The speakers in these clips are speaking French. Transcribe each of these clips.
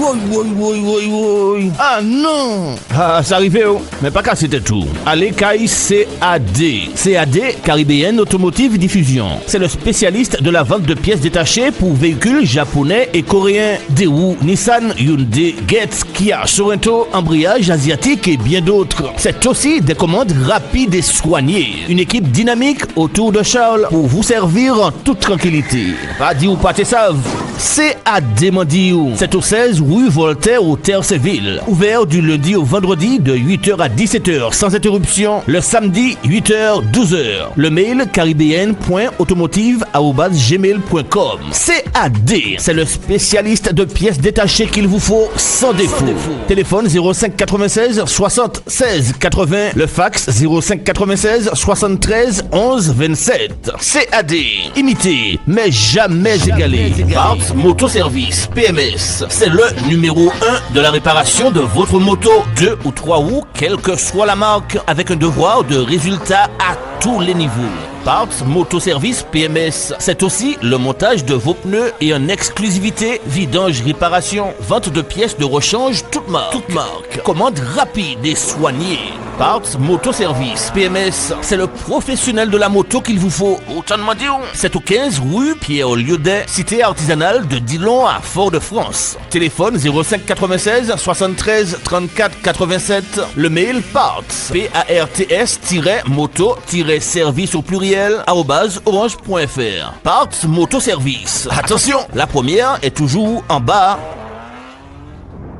Oui. Ah non. Ah, ça arrivait, oh. Mais pas qu'à c'était tout. Allez, Kai CAD. CAD, Caribbean Automotive Diffusion. C'est le spécialiste de la vente de pièces détachées pour véhicules japonais et coréens. Daewoo, Nissan, Hyundai, Getz, Kia, Sorento, embrayage asiatique et bien d'autres. C'est aussi des commandes rapides et soignées. Une équipe dynamique autour de Charles pour vous servir en toute tranquillité. Pas dit ou pas te savent. CAD Mandiou. C'est au 16 rue Voltaire au Terre-Séville. Ouvert du lundi au vendredi de 8h à 17h sans interruption. Le samedi 8h 12h. Le mail caribbean.automotive@gmail.com. CAD, c'est le spécialiste de pièces détachées qu'il vous faut sans défaut. Téléphone 05 96 60 16 80. Le fax 05 96 73 11 27. CAD, imité mais jamais égalé. Parts Motoservice PMS, c'est le numéro 1 de la réparation de votre moto, 2 ou 3 roues, quelle que soit la marque, avec un devoir de résultat à tous les niveaux. Parts Motoservice PMS, c'est aussi le montage de vos pneus et en exclusivité vidange réparation, vente de pièces de rechange toute marque, commande rapide et soignée. Parts Motoservice PMS, c'est le professionnel de la moto qu'il vous faut. Autant demander. C'est au 15 rue Pierre-Liaudet, cité artisanale de Dillon à Fort-de-France. Téléphone 05 96 73 34 87. Le mail parts parts-moto-service au pluriel @orange.fr. Parts Motoservice. Attention, la première est toujours en bas.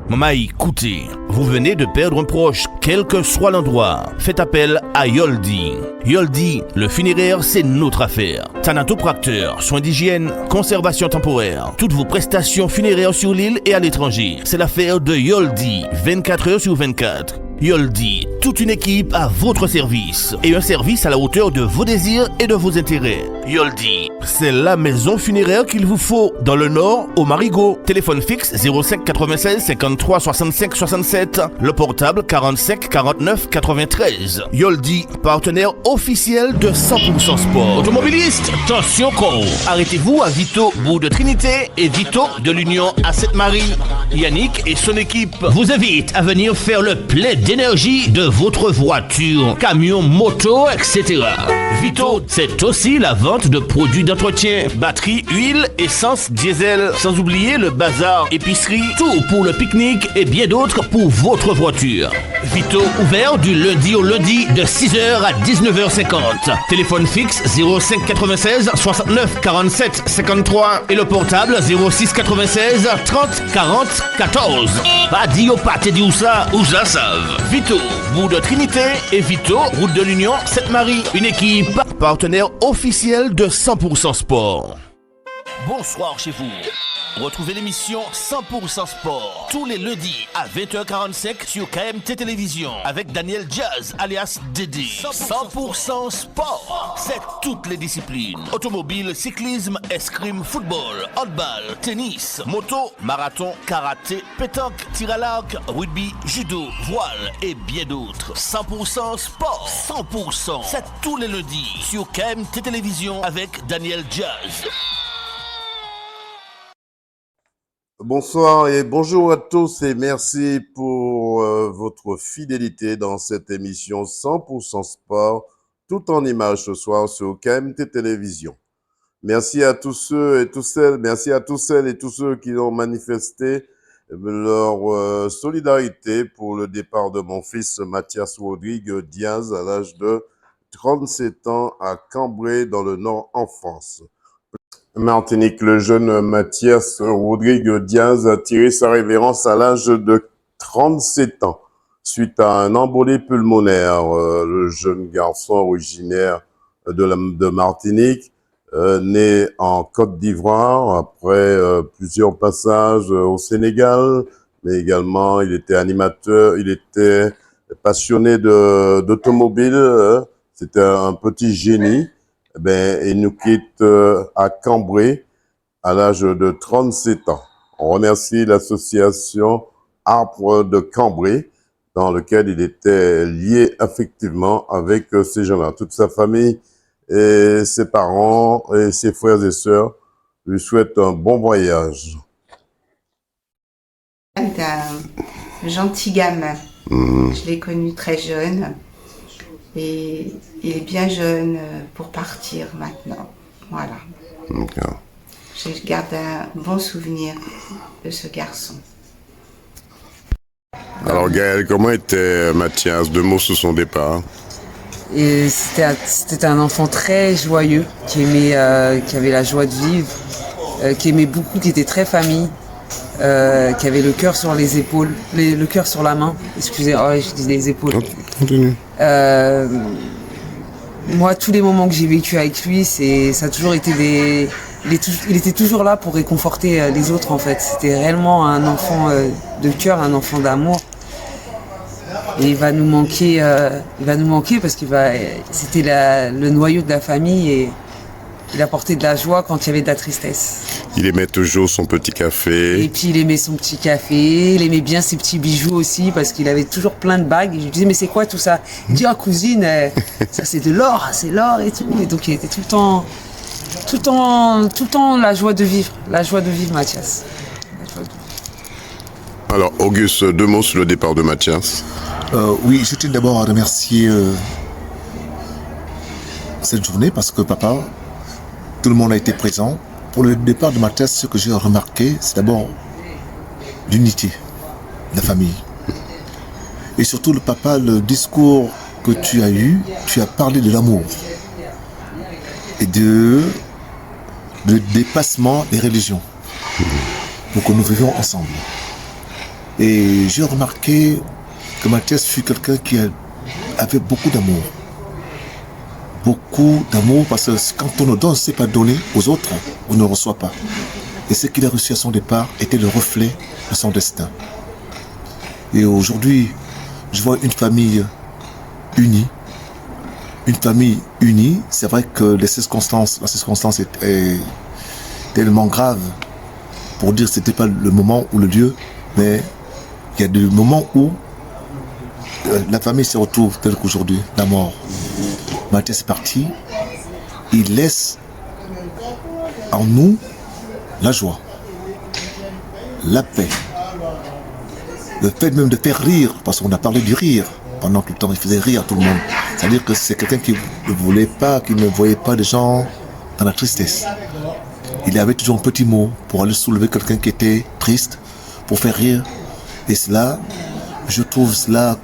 Maman, écoutez, vous venez de perdre un proche, quel que soit l'endroit. Faites appel à Yoldi. Yoldi, le funéraire, c'est notre affaire. Thanatopracteur, soins d'hygiène, conservation temporaire. Toutes vos prestations funéraires sur l'île et à l'étranger. C'est l'affaire de Yoldi, 24 heures sur 24. Yoldi, toute une équipe à votre service et un service à la hauteur de vos désirs et de vos intérêts. Yoldi, c'est la maison funéraire qu'il vous faut dans le Nord au Marigot. Téléphone fixe 05 96 53 65 67, le portable 45 49 93. Yoldi, partenaire officiel de 100% Sport. Automobiliste, attention con. Arrêtez-vous à Vito, bout de Trinité et Vito de l'Union à Sainte-Marie. Yannick et son équipe vous invitent à venir faire le plein d'énergie de votre voiture, camion, moto, etc. Vito, c'est aussi la vente de produits d'entretien, batterie, huile, essence, diesel, sans oublier le bazar, épicerie, tout pour le pique-nique et bien d'autres pour votre voiture. Vito, ouvert du lundi au lundi de 6h à 19h50. Téléphone fixe 05 96 69 47 53 et le portable 06 96 30 40 14. Pas dit au pâté dit où ça savent. Vito, bout de Trinité et Vito, route de l'Union, Sainte-Marie. Une équipe partenaire officielle de 100% Sport. Bonsoir chez vous. Retrouvez l'émission 100% Sport tous les lundis à 20h45 sur KMT Télévision avec Daniel Jazz alias Dédé. 100% Sport, c'est toutes les disciplines. Automobile, cyclisme, escrime, football, handball, tennis, moto, marathon, karaté, pétanque, tir à l'arc, rugby, judo, voile et bien d'autres. 100% Sport, 100%, c'est tous les lundis sur KMT Télévision avec Daniel Jazz. Bonsoir et bonjour à tous et merci pour votre fidélité dans cette émission 100% Sport, tout en images ce soir sur KMT Télévision. Merci à tous ceux et toutes celles, merci à tous celles et tous ceux qui ont manifesté leur solidarité pour le départ de mon fils Mathias Rodrigue Diaz à l'âge de 37 ans à Cambrai dans le Nord en France. Martinique, le jeune Mathias Rodrigue Diaz a tiré sa révérence à l'âge de 37 ans suite à un embolie pulmonaire. Le jeune garçon originaire de Martinique, né en Côte d'Ivoire après plusieurs passages au Sénégal, mais également il était animateur, il était passionné d'automobile, c'était un petit génie. Il nous quitte à Cambrai à l'âge de 37 ans. On remercie l'association Arbre de Cambrai dans lequel il était lié affectivement avec ces gens-là. Toute sa famille et ses parents et ses frères et sœurs lui souhaitent un bon voyage. D'un gentil gamin. Je l'ai connu très jeune et il est bien jeune pour partir maintenant. Voilà. D'accord. Je garde un bon souvenir de ce garçon. Alors Gaël, comment était Mathias? 2 mots sur son départ. Et c'était un enfant très joyeux, qui avait la joie de vivre, qui aimait beaucoup, qui était très famille, qui avait le cœur sur les épaules, le cœur sur la main. Excusez, je dis les épaules. Continue. Moi, tous les moments que j'ai vécu avec lui, ça a toujours été il était toujours là pour réconforter les autres en fait. C'était réellement un enfant de cœur, un enfant d'amour. Et il va nous manquer parce c'était le noyau de la famille et il apportait de la joie quand il y avait de la tristesse. Il aimait toujours son petit café. Et puis il aimait son petit café, il aimait bien ses petits bijoux aussi parce qu'il avait toujours plein de bagues. Et je lui disais mais c'est quoi tout ça? Il dit cousine, ça c'est de l'or, c'est l'or et tout. Et donc il était tout le temps la joie de vivre Mathias. Alors Auguste, 2 mots sur le départ de Mathias. Oui, je tiens d'abord à remercier cette journée parce que papa, tout le monde a été présent. Pour le départ de Mathias, ce que j'ai remarqué, c'est d'abord l'unité de la famille. Et surtout le papa, le discours que tu as eu, tu as parlé de l'amour et de dépassement des religions pour que nous vivions ensemble. Et j'ai remarqué que Mathias fut quelqu'un qui avait beaucoup d'amour. Beaucoup d'amour parce que quand on ne donne, c'est pas donner aux autres, on ne reçoit pas. Et ce qu'il a reçu à son départ était le reflet de son destin. Et aujourd'hui, je vois une famille unie. Une famille unie, c'est vrai que la circonstance est tellement grave pour dire que c'était pas le moment ou le lieu, mais il y a des moments où la famille se retrouve telle qu'aujourd'hui, la mort. Mathias est parti, il laisse en nous la joie, la paix, le fait même de faire rire, parce qu'on a parlé du rire pendant tout le temps, il faisait rire tout le monde. C'est-à-dire que c'est quelqu'un qui ne voulait pas, qui ne voyait pas les gens dans la tristesse. Il avait toujours un petit mot pour aller soulever quelqu'un qui était triste, pour faire rire. Et cela, je trouve cela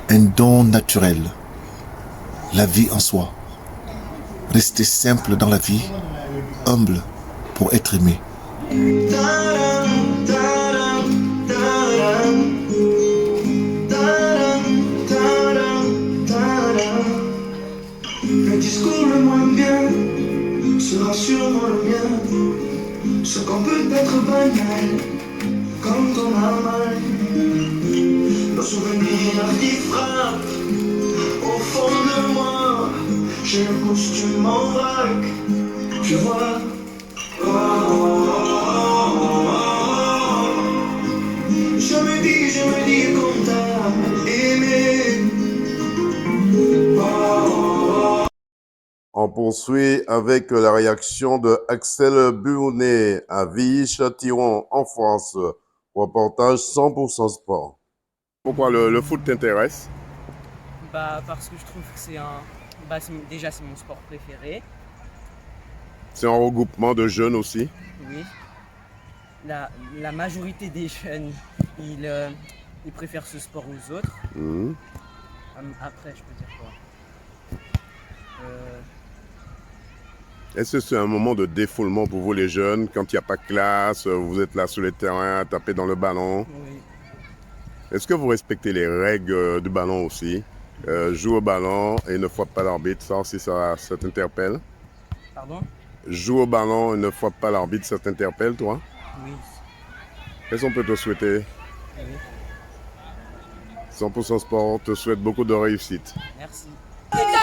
un don naturel. La vie en soi. Rester simple dans la vie, humble pour être aimé. Le discours le moins bien sera sûrement le mien. Ce qu'on peut être banal, quand on a mal. Nos souvenirs qui frappent au fond de moi. J'ai le costume en vrac, tu vois. Je me dis qu'on t'a aimé. On poursuit avec la réaction de Axel Buonnet à Villy-Châtillon en France. Reportage 100% sport. Pourquoi le foot t'intéresse? Parce que je trouve que déjà c'est mon sport préféré. C'est un regroupement de jeunes aussi. Oui. La majorité des jeunes, ils préfèrent ce sport aux autres. Après, je peux dire quoi? Est-ce que c'est un moment de défoulement pour vous les jeunes, quand il n'y a pas de classe, vous êtes là sur le terrain à taper dans le ballon? Oui. Est-ce que vous respectez les règles du ballon aussi? Joue au ballon et ne frappe pas l'arbitre, ça aussi ça t'interpelle? Pardon? Joue au ballon et ne frappe pas l'arbitre, ça t'interpelle toi? Oui. Qu'est-ce qu'on peut te souhaiter? Oui. 100% sport te souhaite beaucoup de réussite. Merci. Voilà,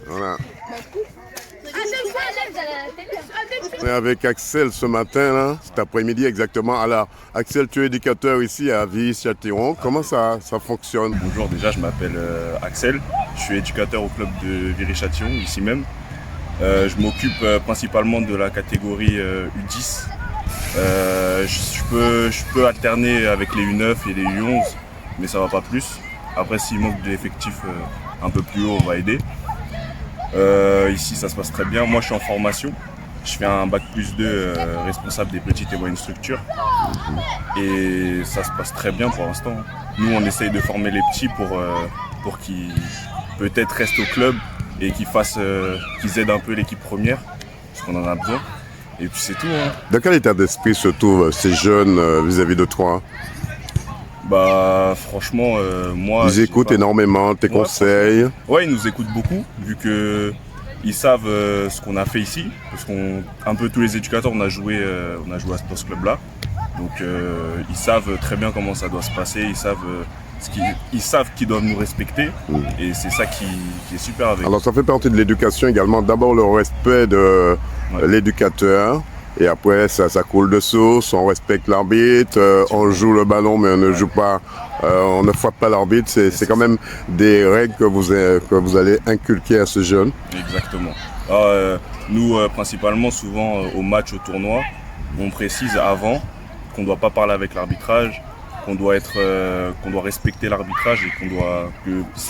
Voilà. On est avec Axel ce matin, là, cet après-midi exactement. Alors, Axel, tu es éducateur ici à Viry-Châtillon. Comment ça fonctionne? Bonjour, déjà, je m'appelle Axel. Je suis éducateur au club de Viry-Châtillon, ici même. Je m'occupe principalement de la catégorie U10. Je peux alterner avec les U9 et les U11, mais ça va pas plus. Après, s'il manque de l'effectif un peu plus haut, on va aider. Ici, ça se passe très bien. Moi, je suis en formation. Je fais un bac plus 2 responsable des petites et moyennes structures. Et ça se passe très bien pour l'instant. Nous, on essaye de former les petits pour qu'ils peut-être restent au club et qu'ils aident un peu l'équipe première, parce qu'on en a besoin. Et puis c'est tout. Hein. Dans quel état d'esprit se trouvent ces jeunes vis-à-vis de toi? Bah franchement, moi... Ils écoutent énormément tes conseils. Ouais, ils nous écoutent beaucoup, vu qu'ils savent ce qu'on a fait ici. Parce qu'un peu tous les éducateurs, on a joué dans ce club-là. Donc ils savent très bien comment ça doit se passer, ils savent qu'ils doivent nous respecter. Et c'est ça qui est super avec. Alors ça fait partie de l'éducation également. D'abord le respect de l'éducateur. Et après, ça coule de source, on respecte l'arbitre, on joue le ballon, mais on ne joue pas, on ne frappe pas l'arbitre. C'est quand même des règles que vous allez inculquer à ce jeune. Exactement. Alors, nous, principalement, souvent, au match, au tournoi, on précise avant qu'on ne doit pas parler avec l'arbitrage, qu'on doit respecter l'arbitrage et que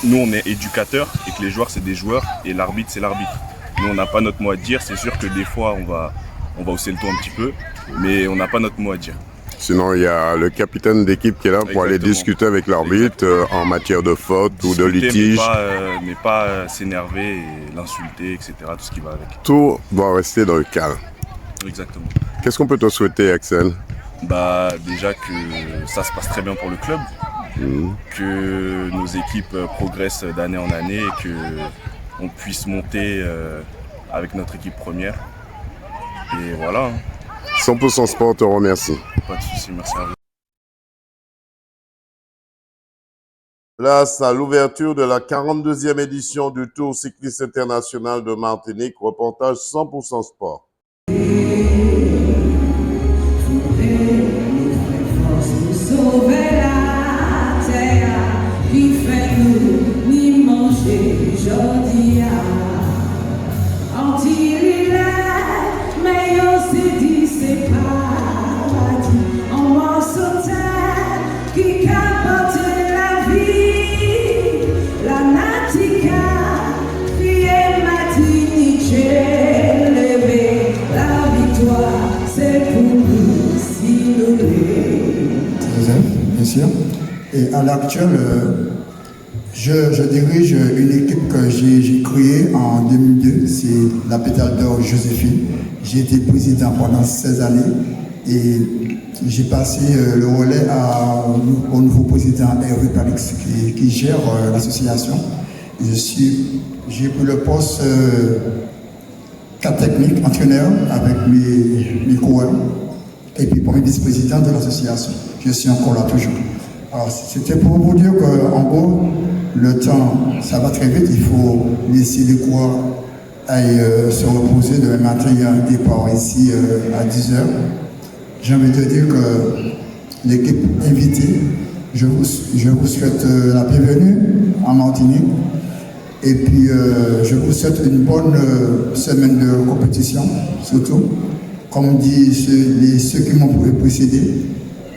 nous, on est éducateurs et que les joueurs, c'est des joueurs et l'arbitre, c'est l'arbitre. Nous, on n'a pas notre mot à dire. C'est sûr que des fois, on va hausser le ton un petit peu, mais on n'a pas notre mot à dire. Sinon, il y a le capitaine d'équipe qui est là pour aller discuter avec l'arbitre en matière de faute ou de litige. Mais pas s'énerver et l'insulter, etc. Tout ce qui va avec. Tout doit rester dans le calme. Exactement. Qu'est-ce qu'on peut te souhaiter, Axel? Bah, déjà que ça se passe très bien pour le club, que nos équipes progressent d'année en année et qu'on puisse monter avec notre équipe première. Et voilà. 100% Sport te remercie. Pas de soucis, merci à vous. Place à l'ouverture de la 42e édition du Tour cycliste international de Martinique. Reportage 100% Sport. Bien sûr. Et à l'heure actuelle, je dirige une équipe que j'ai créée en 2002, c'est la Pétale d'Or Joséphine. J'ai été président pendant 16 années et j'ai passé le relais au nouveau président Hervé Palix qui gère l'association. J'ai pris le poste cadre technique, entraîneur avec mes coureurs et puis premier vice-président de l'association. Je suis encore là toujours. Alors c'était pour vous dire qu'en gros, le temps, ça va très vite, il faut laisser les coureurs aillent se reposer. Demain matin, il y a un départ ici à 10h. J'ai envie de dire que l'équipe invitée, je vous souhaite la bienvenue en Martinique. Et puis, je vous souhaite une bonne semaine de compétition, surtout. Comme disent ceux qui m'ont précédé,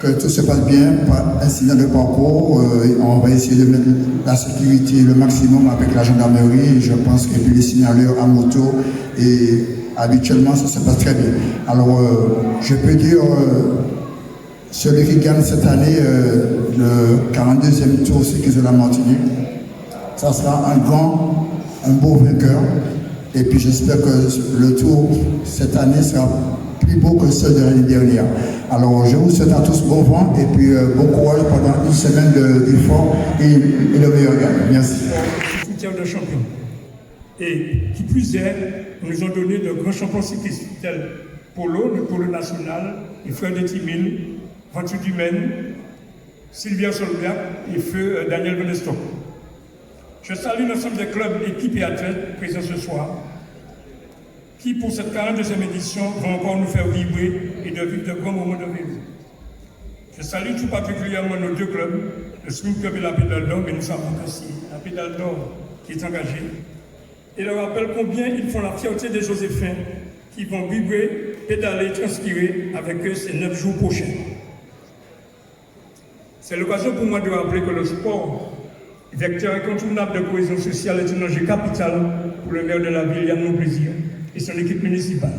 que tout se passe bien, pas incident de parcours. On va essayer de mettre la sécurité le maximum avec la gendarmerie. Je pense que les signaleurs à moto, et habituellement, ça se passe très bien. Alors, je peux dire, celui qui gagne cette année le 42e tour cycliste de la Martinique, ça sera un beau vainqueur. Et puis j'espère que le tour cette année sera plus beau que ceux de l'année dernière. Alors je vous souhaite à tous bon vent et puis bon courage pendant une semaine d'efforts et le meilleur gagne. Merci. Soutien de champions. Et qui plus est, nous ont donné de grands champions cyclistes tels Polo, le Polo national, le frère de Timil, Venture Dumaine, Sylvia Solbiac et feu Daniel Veneston. Je salue l'ensemble des clubs, équipes et athlètes présents ce soir, qui pour cette 42e édition vont encore nous faire vibrer et de vivre de grands moments de vie. Je salue tout particulièrement nos deux clubs, le Swim Club et la Pédale d'Or, mais nous savons que c'est la Pédale d'Or qui est engagée, et leur rappelle combien ils font la fierté des Joséphins qui vont vibrer, pédaler, transpirer avec eux ces 9 jours prochains. C'est l'occasion pour moi de rappeler que le sport, vecteur incontournable de cohésion sociale, est un enjeu capital pour le maire de la ville, Yann Monplaisir, et son équipe municipale.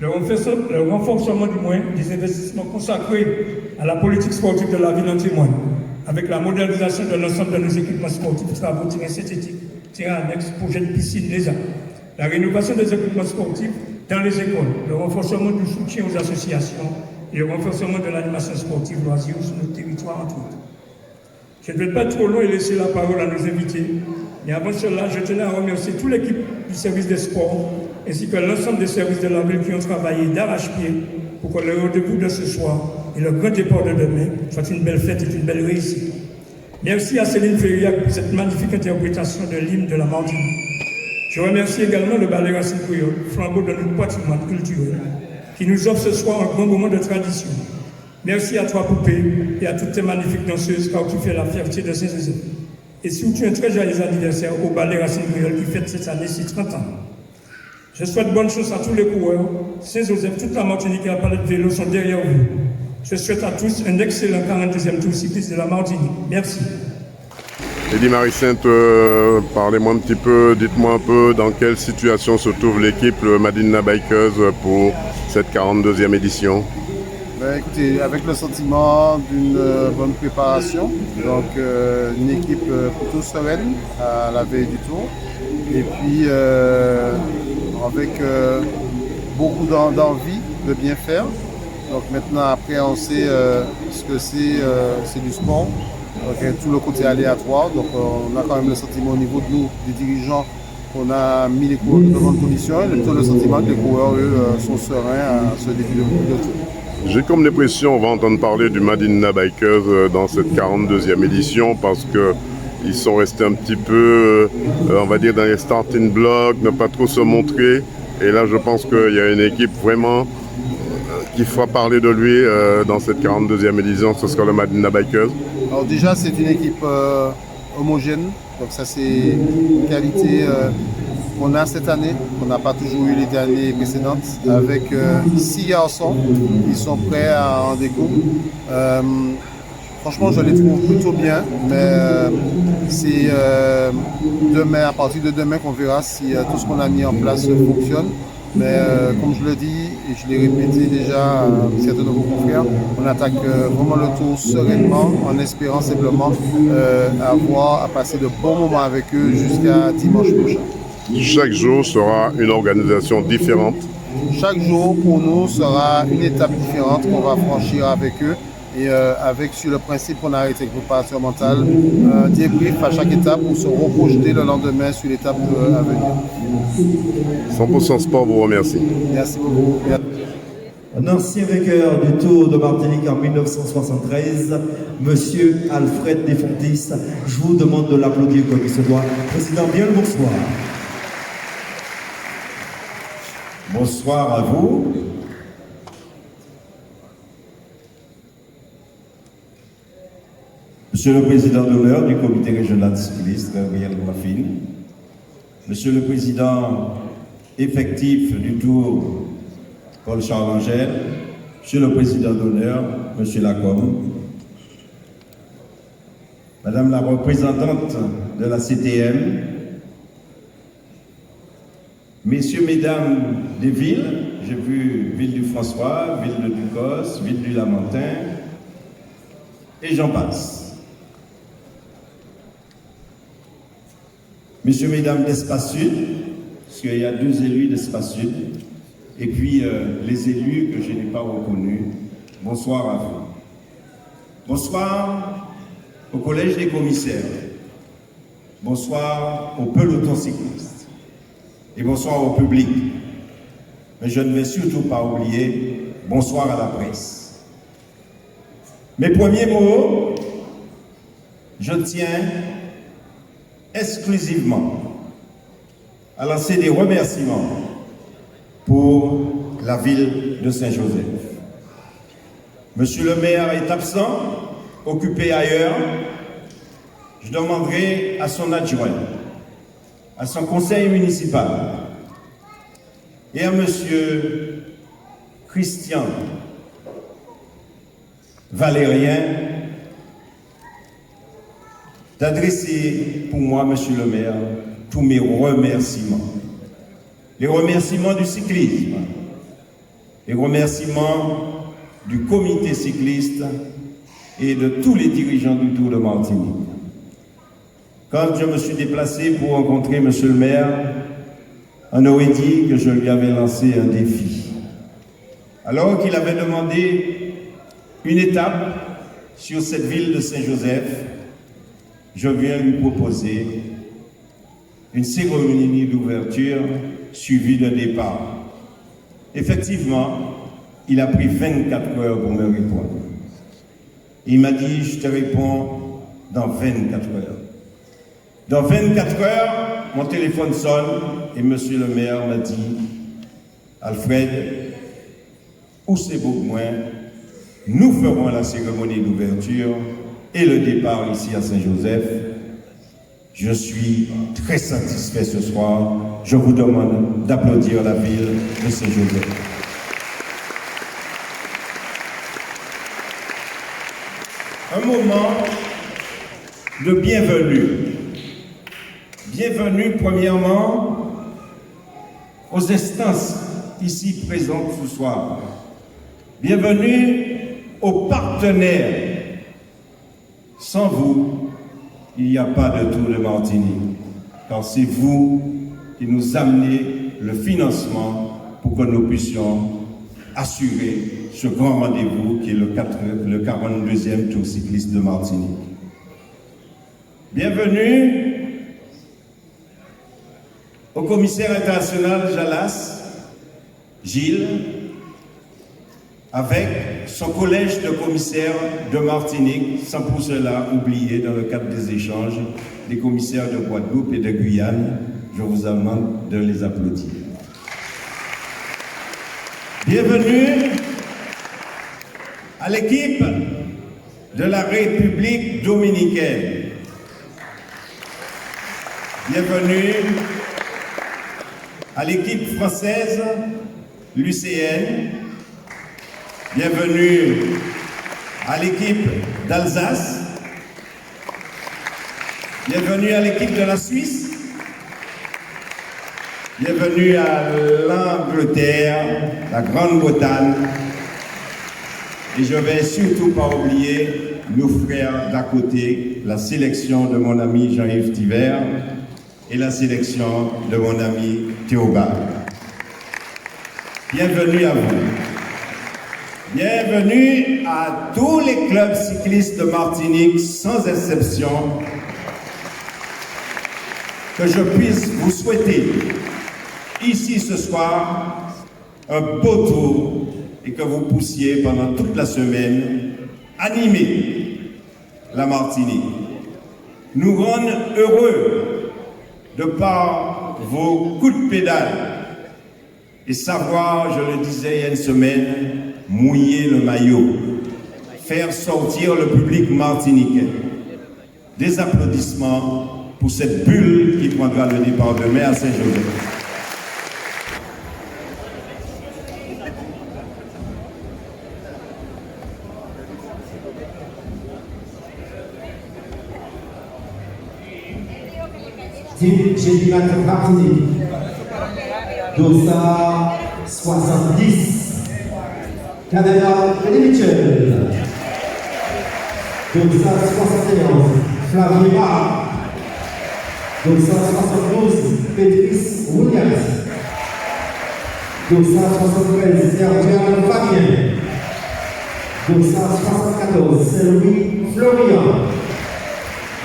Le renforcement du moins des investissements consacrés à la politique sportive de la ville en témoigne, avec la modernisation de l'ensemble de nos équipements sportifs, travaux, terrains synthétiques, terrains annexes, projets de piscine, l'ESA, la rénovation des équipements sportifs dans les écoles, le renforcement du soutien aux associations et le renforcement de l'animation sportive loisirs sur notre territoire, entre autres. Je ne vais pas être trop long et laisser la parole à nos invités, mais avant cela, je tenais à remercier toute l'équipe du service des sports ainsi que l'ensemble des services de la ville qui ont travaillé d'arrache-pied pour que le rendez-vous de ce soir et le grand départ de demain soit une belle fête et une belle réussite. Merci à Céline Ferriac pour cette magnifique interprétation de l'hymne de la Martinique. Je remercie également le ballet Racine Creole, flambeau de notre patrimoine culturel, qui nous offre ce soir un grand moment de tradition. Merci à toi, Poupée, et à toutes tes magnifiques danseuses, car tu fais la fierté de Saint-Joseph. Et surtout un très joyeux anniversaire au ballet Racine Creole qui fête cette année ses 30 ans. Je souhaite bonne chance à tous les coureurs. Saint-Joseph, toute la Martinique et la palette vélo sont derrière vous. Je souhaite à tous un excellent 42e tour cycliste de la Martinique. Merci. Eddy Marie-Sainte, parlez-moi un petit peu, dites-moi un peu dans quelle situation se trouve l'équipe Madinina Bikers pour cette 42e édition. Écoutez, avec le sentiment d'une bonne préparation, donc une équipe plutôt sereine à la veille du tour, et puis avec beaucoup d'envie de bien faire. Donc maintenant, après, on sait ce que c'est du sport, donc tout le côté aléatoire. Donc on a quand même le sentiment au niveau de nous, des dirigeants, qu'on a mis les coureurs de bonnes conditions, et plutôt le sentiment que les coureurs, eux, sont sereins à ce début de tour. J'ai comme l'impression, on va entendre parler du Madinina Bikers dans cette 42e édition parce qu'ils sont restés un petit peu, on va dire, dans les starting blocks, ne pas trop se montrer. Et là, je pense qu'il y a une équipe vraiment qui fera parler de lui dans cette 42e édition, ce sera le Madinina Bikers. Alors déjà, c'est une équipe homogène, donc ça c'est une qualité qu'on a cette année, qu'on n'a pas toujours eu les années précédentes, avec 6 garçons qui sont prêts à en découdre. Franchement, je les trouve plutôt bien, mais c'est demain, à partir de demain qu'on verra si tout ce qu'on a mis en place fonctionne. Mais comme je le dis, et je l'ai répété déjà à certains de vos confrères, on attaque vraiment le tour sereinement, en espérant simplement avoir à passer de bons moments avec eux jusqu'à dimanche prochain. Chaque jour sera une organisation différente. Chaque jour pour nous sera une étape différente qu'on va franchir avec eux. Et avec sur le principe qu'on a arrêté avec préparation mentale, un débrief à chaque étape pour se reprojeter le lendemain sur l'étape à venir. 100% Sport vous remercie. Merci beaucoup. Un ancien vainqueur du Tour de Martinique en 1973, Monsieur Alfred Desfontis. Je vous demande de l'applaudir comme il se doit. Président, bien le bonsoir. Bonsoir à vous. Monsieur le Président d'honneur du Comité régional cycliste, Gabriel Graffine, Monsieur le Président effectif du Tour, Paul-Charles Angèle, Monsieur le Président d'honneur, Monsieur Lacombe, Madame la représentante de la CTM, Messieurs, Mesdames des villes, j'ai vu Ville du François, Ville de Ducos, Ville du Lamentin, et j'en passe. Messieurs, Mesdames d'Espace Sud, parce qu'il y a 2 élus d'Espace Sud, et puis les élus que je n'ai pas reconnus, bonsoir à vous. Bonsoir au Collège des commissaires, bonsoir au peloton cycliste, et bonsoir au public. Mais je ne vais surtout pas oublier, bonsoir à la presse. Mes premiers mots, je tiens exclusivement à lancer des remerciements pour la ville de Saint-Joseph. Monsieur le maire est absent, occupé ailleurs. Je demanderai à son adjoint, à son conseil municipal et à monsieur Christian Valérien d'adresser pour moi, monsieur le maire, tous mes remerciements. Les remerciements du cyclisme, les remerciements du comité cycliste et de tous les dirigeants du Tour de Martinique. Quand je me suis déplacé pour rencontrer monsieur le maire, on aurait dit que je lui avais lancé un défi. Alors qu'il avait demandé une étape sur cette ville de Saint-Joseph, je viens lui proposer une cérémonie d'ouverture suivie d'un départ. Effectivement, il a pris 24 heures pour me répondre. Il m'a dit, je te réponds dans 24 heures. Dans 24 heures, mon téléphone sonne et monsieur le maire m'a dit, Alfred, où c'est beaucoup moins, nous ferons la cérémonie d'ouverture et le départ ici à Saint-Joseph. Je suis très satisfait ce soir. Je vous demande d'applaudir la ville de Saint-Joseph. Un moment de bienvenue. Bienvenue premièrement aux instances ici présentes ce soir. Bienvenue aux partenaires. Sans vous, il n'y a pas de Tour de Martinique, car c'est vous qui nous amenez le financement pour que nous puissions assurer ce grand rendez-vous qui est le 42e Tour cycliste de Martinique. Bienvenue au commissaire international Jalas, Gilles, avec son collège de commissaires de Martinique, sans pour cela oublier dans le cadre des échanges les commissaires de Guadeloupe et de Guyane. Je vous demande de les applaudir. Bienvenue à l'équipe de la République dominicaine. Bienvenue à l'équipe française, l'UCN. Bienvenue à l'équipe d'Alsace. Bienvenue à l'équipe de la Suisse. Bienvenue à l'Angleterre, la Grande-Bretagne. Et je ne vais surtout pas oublier nos frères d'à côté, la sélection de mon ami Jean-Yves Thiver et la sélection de mon ami Théobald. Bienvenue à vous. Bienvenue à tous les clubs cyclistes de Martinique, sans exception, que je puisse vous souhaiter ici ce soir un beau tour et que vous puissiez pendant toute la semaine animer la Martinique. Nous rendre heureux de par vos coups de pédale et savoir, je le disais il y a une semaine, mouiller le maillot, faire sortir le public martiniquais. Des applaudissements pour cette bulle qui prendra le départ demain à Saint-Joseph. Team Gédimat Martinique, Dossard 70, Canada Mitchell, Dossard 71, Flavie Barre, Dossard 72, Patrice Williams, Dossard 73, Sergio Fabien, Dossard 74, Saint-Louis Florian,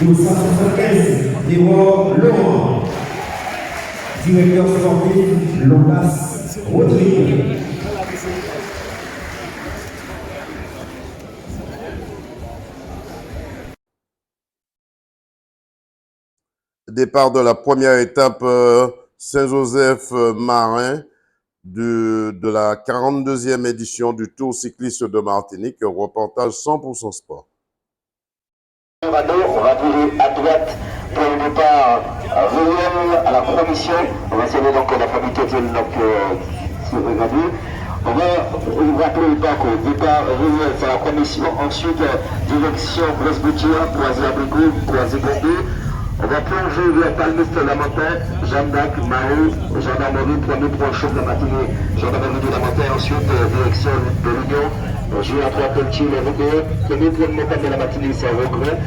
Dossard 75, Léon Laurent, directeur sportif Lolas Rodrigue. départ de la première étape Saint-Joseph-Marin de la 42e édition du Tour cycliste de Martinique, reportage 100% sport. On va virer à droite pour le départ réel à la promission. On va essayer donc la famille Kétienne se regarder. On va rappeler le parcours. Départ réel, c'est la promission. Ensuite, direction Bresse-Boutière, Croisé-Abricot, Croisé-Gondé. On va plonger vers Palmiste-la-Montagne, Jeanne d'Arc, Marie, Gendarmerie, premier point chaud de la matinée, Gendarmerie de la Montagne, ensuite direction de l'Union, jouer à 3 Pelletier, les Roubaix, premier point de montagne de la matinée, c'est Regret,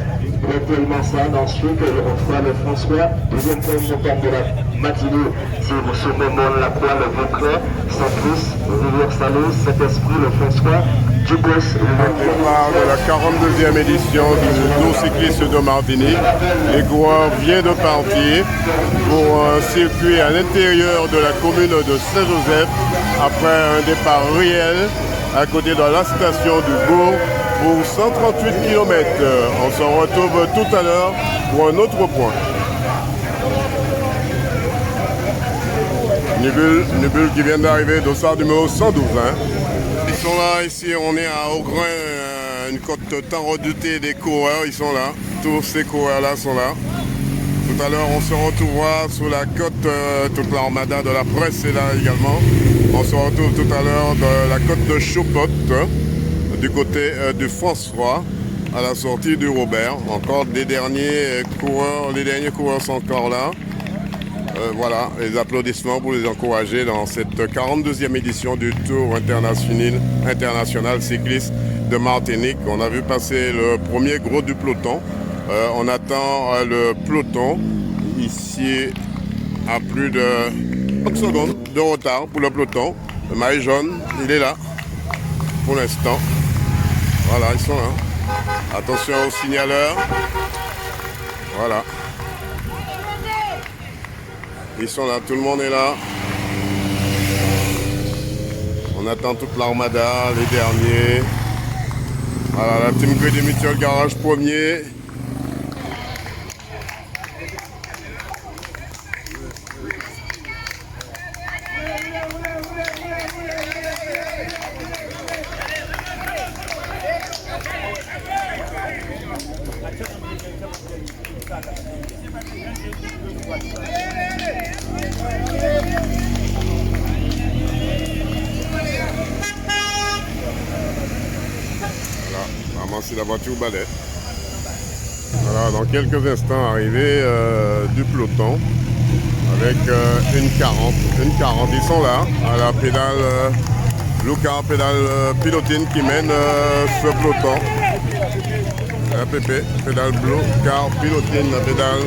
Bretel Mansard, ensuite on fera le François, deuxième point de montagne de la matinée, c'est le sommet la Croix, le Vauclin, Saint-Plus, Rivière-Salée, Saint-Esprit, le François, Dupos, Départ de la 42e édition du Tour cycliste de Martinique. Les coureurs viennent de partir pour un circuit à l'intérieur de la commune de Saint-Joseph après un départ réel à côté de la station du bourg pour 138 km. On se retrouve tout à l'heure pour un autre point. Nubul qui vient d'arriver, dossard numéro 112. Ils sont là, ici on est à Augrain, une côte tant redoutée des coureurs, ils sont là, tous ces coureurs-là sont là. Tout à l'heure on se retrouvera sur la côte, toute l'armada de la presse est là également. On se retrouve tout à l'heure de la côte de Chopotte, du côté du François, à la sortie du Robert. Encore les derniers coureurs sont encore là. Voilà, les applaudissements pour les encourager dans cette 42e édition du Tour international cycliste de Martinique. On a vu passer le premier gros du peloton. On attend le peloton ici à plus de 30 secondes de retard pour le peloton. Le maillot jaune, il est là pour l'instant. Voilà, ils sont là. Attention aux signaleurs. Voilà. Ils sont là, tout le monde est là. On attend toute l'armada, les derniers. Voilà, la Team Crédit Mutuel Garage premier. C'est la voiture balai. Voilà, dans quelques instants, arrivée du peloton avec une 40. Ils sont là, à la pédale Blue Car, pédale pilotine qui mène ce peloton. La PP, pédale Blue Car, pilotine, la pédale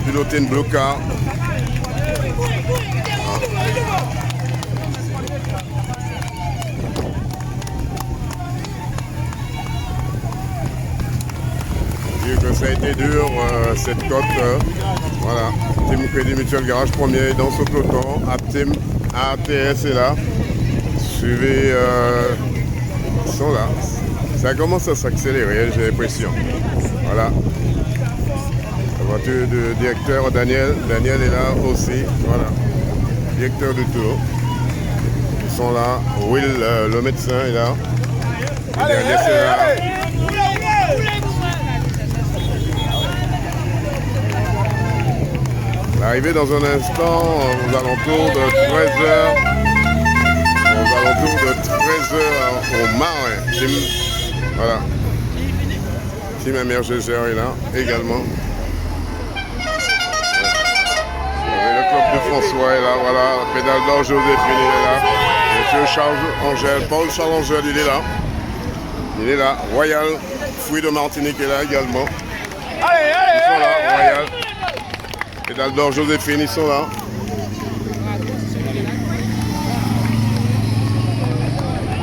pilotine Blue Car. Que ça a été dur cette côte. Voilà, Team Crédit Mutuel Garage premier dans ce peloton. Team ATS est là. Suivez, ils sont là. Ça commence à s'accélérer, j'ai l'impression. Voilà. La voiture du directeur Daniel. Daniel est là aussi. Voilà. Directeur du tour. Ils sont là. Will, le médecin, est là. Le dernier, c'est là. Arrivé dans un instant aux alentours de 13h. Aux alentours de 13h au Marin. Voilà. Team MRGGR est là également. Et le club de François est là, voilà. La pédale d'or Joséphine est là. Monsieur Charles-Angèle, Paul Charles-Angèle, il est là. Il est là. Royal, Fruit de Martinique est là également. Ils sont là, Royal. Pédale d'or Joséphine, ils sont là.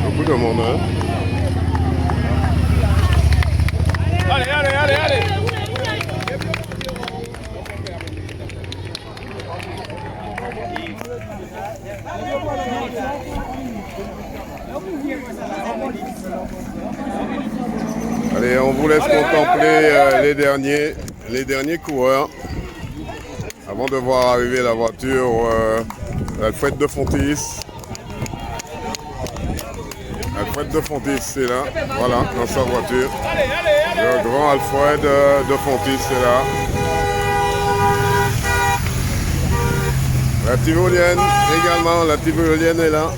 Beaucoup de monde, hein. Allez. Allez, on vous laisse contempler les derniers coureurs. Avant de voir arriver la voiture Alfred de Fontis. Alfred de Fontis, c'est là. Voilà, dans sa voiture. Le grand Alfred de Fontis, c'est là. La Tyrolienne également, la Tyrolienne est là.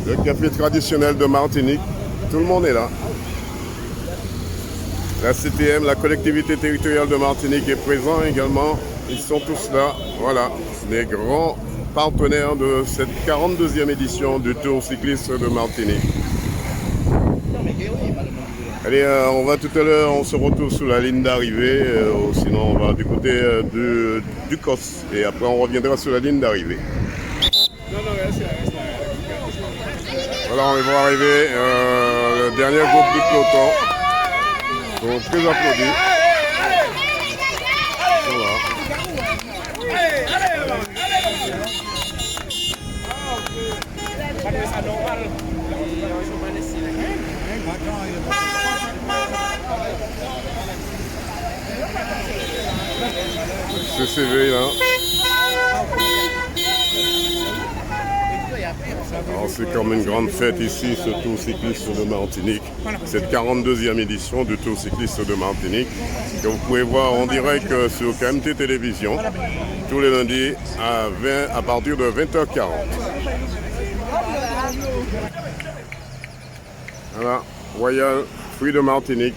Le café traditionnel de Martinique, tout le monde est là. La CTM, la collectivité territoriale de Martinique est présente également. Ils sont tous là, voilà, les grands partenaires de cette 42e édition du Tour cycliste de Martinique. Allez, on va tout à l'heure, on se retrouve sur la ligne d'arrivée, sinon on va du côté du COS et après on reviendra sur la ligne d'arrivée. Voilà, on va arriver le dernier groupe du peloton. Ils sont très applaudis. Voilà. CCV là. Alors c'est comme une grande fête ici, ce Tour cycliste de Martinique. Cette 42e édition du Tour cycliste de Martinique que vous pouvez voir en direct sur KMT Télévision tous les lundis à partir de 20h40. Voilà, Royal Fruit de Martinique,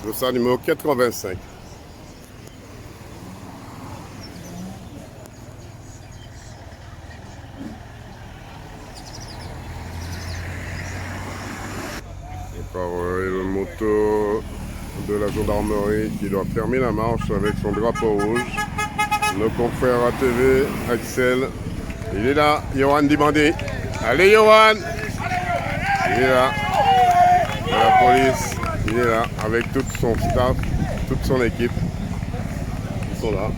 le stade numéro 85. Le moto de la gendarmerie qui doit fermer la marche avec son drapeau rouge. Nos confrères ATV, Axel, il est là, Johan Dimandé. Allez Johan! Il est là. La police, il est là avec tout son staff, toute son équipe. Ils sont là.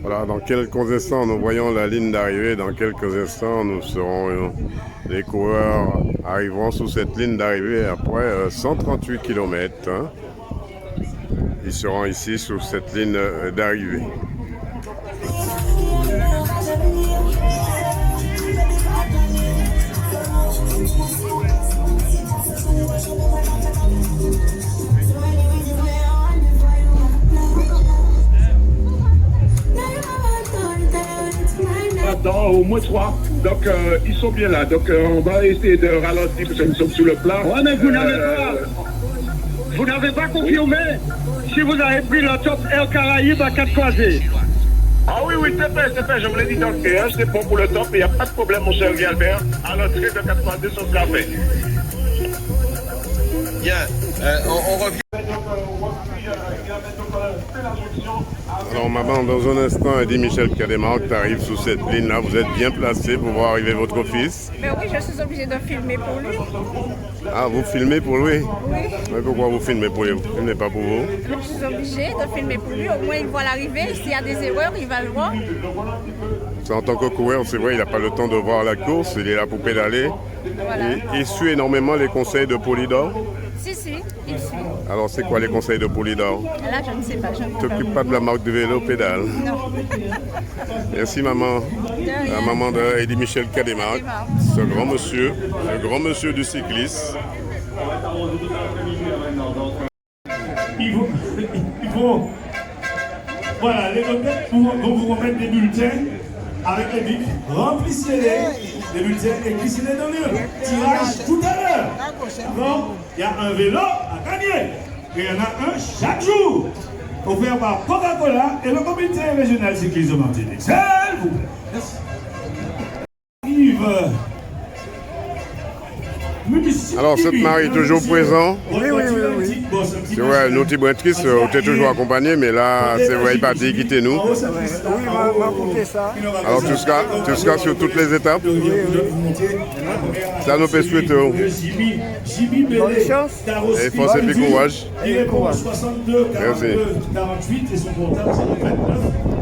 Voilà, dans quelques instants, nous voyons la ligne d'arrivée. Dans quelques instants, nous serons les coureurs arriveront sur cette ligne d'arrivée après 138 km. Hein. Ils seront ici sur cette ligne d'arrivée. Dans au moins 3. Donc ils sont bien là. Donc on va essayer de ralentir parce que nous sommes sur le plat. Ouais, mais vous n'avez pas confirmé si vous avez pris le top Air Caraïbes à 4 croisés. Ah oui, c'est fait. Je vous l'ai dit dans le T1, c'est bon pour le top. Il n'y a pas de problème, mon cher Guilbert. À l'entrée de 4 croisés, ça sera fait. Bien, on revient. Alors maman, dans un instant, Eddie Michel Cademarque t'arrive sous cette ligne-là. Vous êtes bien placé pour voir arriver votre fils. Mais oui, je suis obligée de filmer pour lui. Ah, vous filmez pour lui? Oui. Mais pourquoi vous filmez pour lui? Vous ne filmez pas pour vous? Je suis obligée de filmer pour lui. Au moins, il voit l'arrivée. S'il y a des erreurs, il va le voir. En tant que coureur, c'est vrai, il n'a pas le temps de voir la course. Il est là pour pédaler. Voilà. Il suit énormément les conseils de Polydor. Si, il suit. Alors, c'est quoi les conseils de Polydor? Là, je ne sais pas. Je ne t'occupe pas de la marque de vélo pédale. Non. Merci, maman. La maman de Eddie Michel Cademarque. Ce grand monsieur du cyclisme. Il faut voilà, les requêtes vont vous remettre des bulletins avec les bics. Remplissez-les bulletins et glissez-les dans le tirage tout à l'heure. Bon, il y a un vélo à gagner. Et il y en a un chaque jour. Offert par Coca-Cola et le comité régional cycliste de Martinique. S'il vous plaît. Merci. Alors, cette Marie est toujours présent. Oui. C'est vrai, nous, Tibouintrice, on était toujours accompagnés, mais là, c'est vrai, il partit quitter nous. Oui, on va ça. Alors, tu seras sur toutes les étapes. Ça nous fait suite. Bonne chance. Et force et puis courage. Merci. 48 et son comptable, c'est 29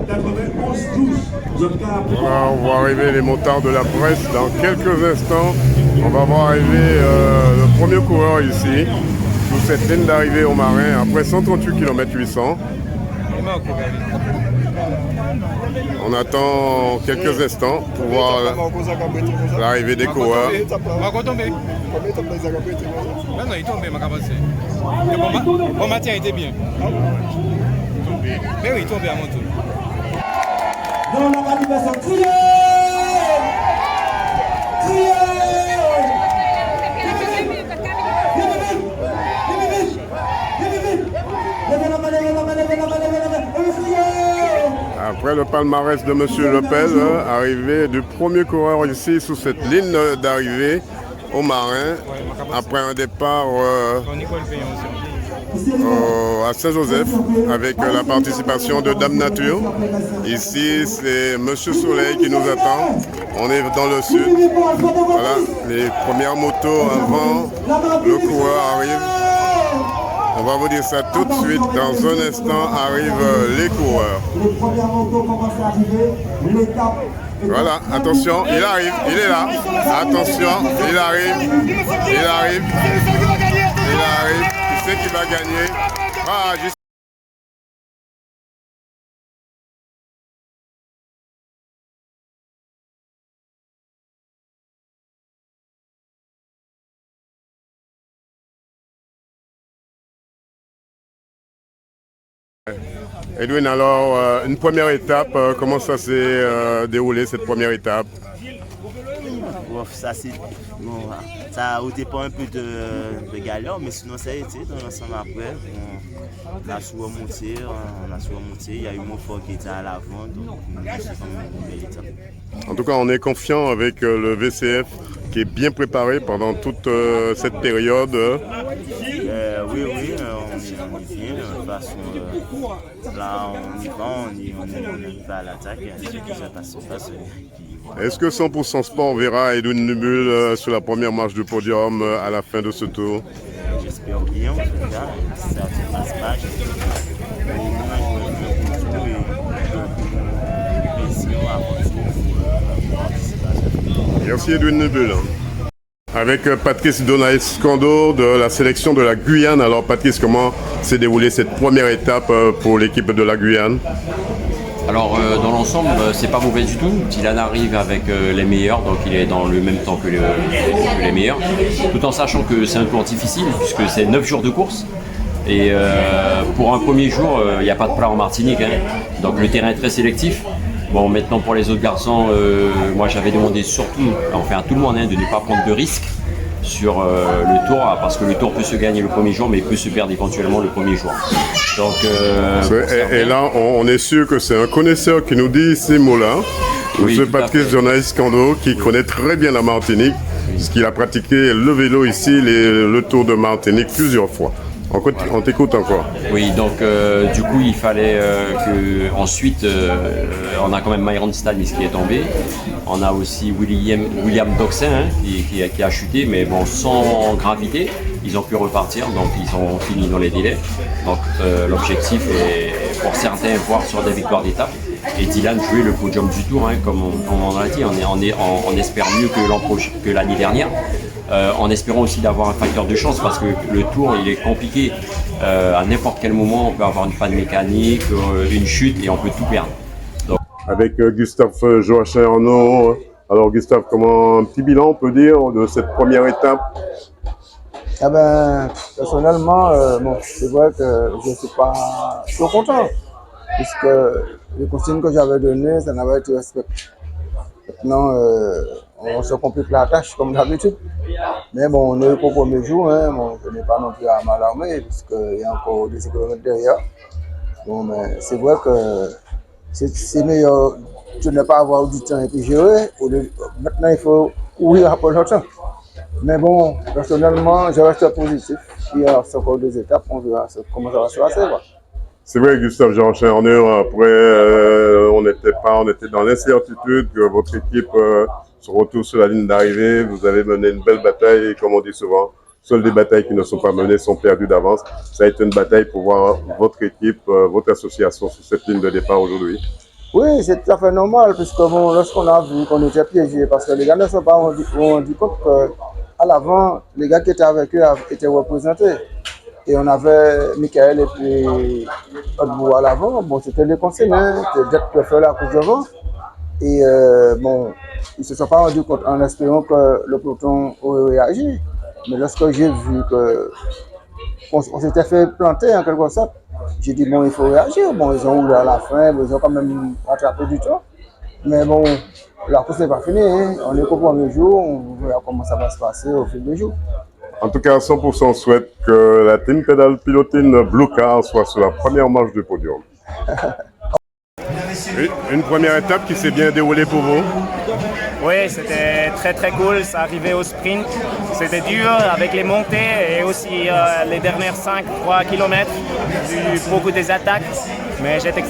91 12. Voilà, on voit arriver les motards de la presse dans quelques instants. On va voir arriver le premier coureur ici, sous cette ligne d'arrivée au Marin, après 138 km 800. On attend quelques instants pour voir l'arrivée des coureurs. Bon matin était bien. Mais oui, il tombait à mon tour. Non, la manifestation, criez! Après le palmarès de M. Lepel, arrivée du premier coureur ici sous cette ligne d'arrivée au Marin, après un départ à Saint-Joseph avec la participation de Dame Nature. Ici, c'est M. Soleil qui nous attend. On est dans le sud. Voilà, les premières motos avant le coureur arrive. On va vous dire ça tout de suite. Dans un instant arrivent les coureurs. Les premières motos commencent à arriver. L'étape. Voilà, attention, il arrive, il est là. Attention, il arrive, il arrive, il arrive. Qui c'est qui va gagner? Ah, juste... Edwin, alors, une première étape, comment ça s'est déroulé cette première étape? Bon, ça a dépend un peu de galère, mais sinon ça a été dans l'ensemble après. On a su remonter, il y a eu mon fort qui était à l'avant, donc c'est quand même une belle étape. En tout cas, on est confiant avec le VCF qui est bien préparé pendant toute cette période. Oui, on est bien. De toute façon, là, on y va, on arrive à l'attaque. Est-ce que 100% Sport verra Edwin Nubul sur la première marche du podium à la fin de ce tour? J'espère bien, en tout cas. Si ça ne se passe pas, j'espère que Merci Edwin Nubul. Avec Patrice Donaes-Scando de la sélection de la Guyane. Alors Patrice, comment s'est déroulée cette première étape pour l'équipe de la Guyane? Alors dans l'ensemble, c'est pas mauvais du tout. Dylan arrive avec les meilleurs, donc il est dans le même temps que les meilleurs. Tout en sachant que c'est un tour difficile, puisque c'est 9 jours de course. Et pour un premier jour, il n'y a pas de plat en Martinique, hein. Donc le terrain est très sélectif. Bon, maintenant pour les autres garçons, moi j'avais demandé surtout, enfin à tout le monde, hein, de ne pas prendre de risques sur le tour, parce que le tour peut se gagner le premier jour, mais il peut se perdre éventuellement le premier jour. Donc, et là, on est sûr que c'est un connaisseur qui nous dit ces mots-là. Oui, M. Patrice Donaes-Scando, qui connaît très bien la Martinique, puisqu'il a pratiqué le vélo ici, le Tour de Martinique plusieurs fois. On t'écoute encore. Oui, donc du coup il fallait que ensuite on a quand même Myron Stanis qui est tombé. On a aussi William Doxin, hein, qui a chuté, mais bon, sans gravité. Ils ont pu repartir, donc ils ont fini dans les délais. Donc l'objectif est pour certains voir sur des victoires d'étape. Et Dylan jouer le podium du tour, hein, comme on l'a dit. On espère mieux que l'année dernière. En espérant aussi d'avoir un facteur de chance, parce que le tour il est compliqué. À n'importe quel moment on peut avoir une panne mécanique, une chute et on peut tout perdre. Donc... Avec Gustave Joachim Arnaud. Alors Gustave, comment un petit bilan on peut dire de cette première étape? Ah ben, personnellement, bon, c'est vrai que je ne suis pas trop content, puisque les consignes que j'avais données, ça n'avait pas été respecté. Maintenant, on se complique la tâche comme d'habitude. Mais bon, on est au premier jour, hein, bon, je n'ai pas non plus à m'alarmer, puisqu'il y a encore des kilomètres derrière. Bon, mais c'est vrai que c'est meilleur de ne pas avoir du temps et puis gérer. Maintenant, il faut courir après le temps. Mais bon, personnellement, je reste positif. Il y a encore 2 étapes, on verra comment ça va se passer. C'est vrai, Gustave Jean-Charles Arnaud, après, on était dans l'incertitude que votre équipe se retrouve sur la ligne d'arrivée. Vous avez mené une belle bataille et comme on dit souvent, seules les batailles qui ne sont pas menées sont perdues d'avance. Ça a été une bataille pour voir votre équipe, votre association sur cette ligne de départ aujourd'hui. Oui, c'est tout à fait normal, puisque bon, lorsqu'on a vu qu'on était piégés, parce que les gars ne sont pas rendus compte qu'à l'avant, les gars qui étaient avec eux étaient représentés. Et on avait Michael et puis Odbou à l'avant. Bon, c'était les concernés, c'était Jack Pleffer à cause devant. Et bon, ils ne se sont pas rendus compte en espérant que le peloton aurait réagi. Mais lorsque j'ai vu qu'on s'était fait planter en quelque sorte, j'ai dit bon, il faut réagir. Bon, ils ont roulé à la fin, ils ont quand même rattrapé du temps. Mais bon, la course n'est pas finie. Hein. On est qu'au premier jour, on verra comment ça va se passer au fil des jours. En tout cas, 100% souhaite que la team pédale pilotine Blue Car soit sur la première marche du podium. Une première étape qui s'est bien déroulée pour vous. Oui, c'était très très cool, ça arrivait au sprint. C'était dur avec les montées et aussi les dernières 5-3 km, beaucoup des attaques. Mais j'étais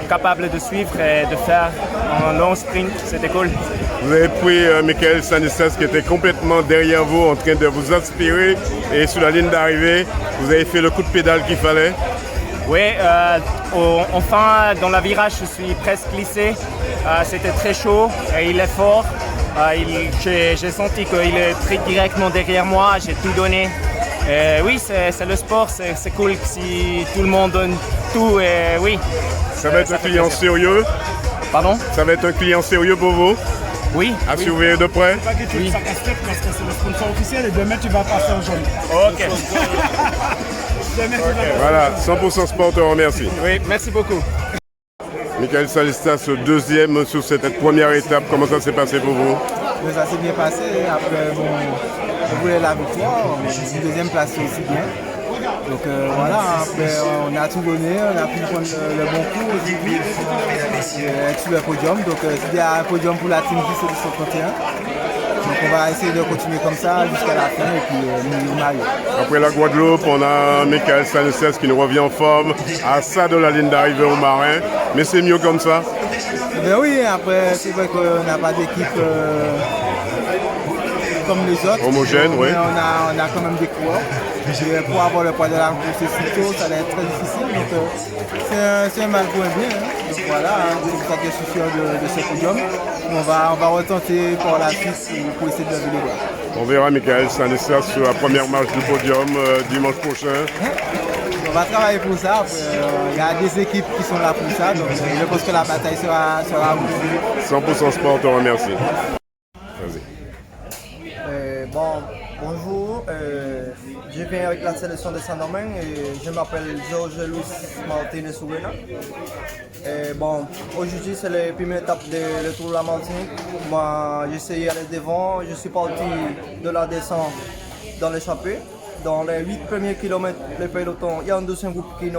capable de suivre et de faire un long sprint, c'était cool. Vous avez pris Michael Stanislas qui était complètement derrière vous en train de vous inspirer et sur la ligne d'arrivée, vous avez fait le coup de pédale qu'il fallait. Oui, enfin dans la virage je suis presque glissé, c'était très chaud et il est fort. J'ai senti qu'il est très directement derrière moi, j'ai tout donné. Oui, c'est le sport, c'est cool si tout le monde donne tout. Et oui. Ça va être un client sérieux. Pardon? Ça va être un client sérieux pour vous. Oui. À surveiller de près. Pas que tu oui. Parce que c'est le sponsor officiel et demain tu vas passer en jaune. Ok. Voilà, 100% Sport te remercie. Oui, merci beaucoup. Michael Stanislas, deuxième sur cette première étape. Comment ça s'est passé pour vous? Ça s'est bien passé. Après, bon, je voulais la victoire. Une deuxième place aussi bien. Donc voilà, après on a tout donné, on a pu prendre le bon coup aujourd'hui sur le podium. Donc il y a un podium pour la Team 10 et 231. Donc on va essayer de continuer comme ça jusqu'à la fin et puis nous marier. Après la Guadeloupe, on a Michael Stanislas qui nous revient en forme à ça de la ligne d'arrivée au Marin. Mais c'est mieux comme ça. Ben oui, après c'est vrai qu'on n'a pas d'équipe comme les autres. Homogène, oui. On a quand même des coureurs. Pour avoir le poids de la course aussitôt, ça va être très difficile. Donc c'est un mal pour un bien. Hein. Donc voilà, c'est pour ça que je suis sûr de ce podium. On va retenter pour la suite pour essayer de lever les bras. On verra Michael Stanislas sur la première marche du podium dimanche prochain. On va travailler pour ça. Il y a des équipes qui sont là pour ça. Donc je pense que la bataille sera rude. 100% Sport te remercie. Vas-y. Bonjour, je viens avec la sélection de Saint-Domingue et je m'appelle Jorge Luis Martinez Urena. Aujourd'hui c'est la première étape du Tour de la Martinique. Moi j'ai essayé d'aller devant, je suis parti de la descente dans l'échappée. Dans les 8 premiers kilomètres, le peloton, il y a un deuxième groupe qui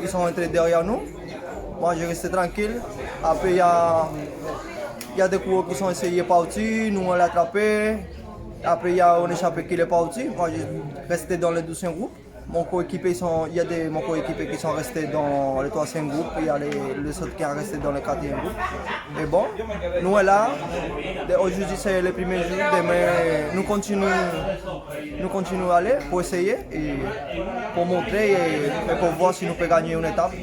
sont entrés derrière nous. Moi j'ai resté tranquille. Après il y a des coureurs qui sont essayés de partir, nous on l'a attrapé. Après, il y a un échappé qui est parti. Moi, j'ai resté dans le deuxième groupe. Il y a des mon coéquipiers qui sont restés dans le troisième groupe. Il y a les autres qui sont restés dans le quatrième groupe. Et bon, nous est là. Aujourd'hui, c'est le premier jour. Demain, nous continuons à aller pour essayer et pour montrer et pour voir si nous pouvons gagner une étape.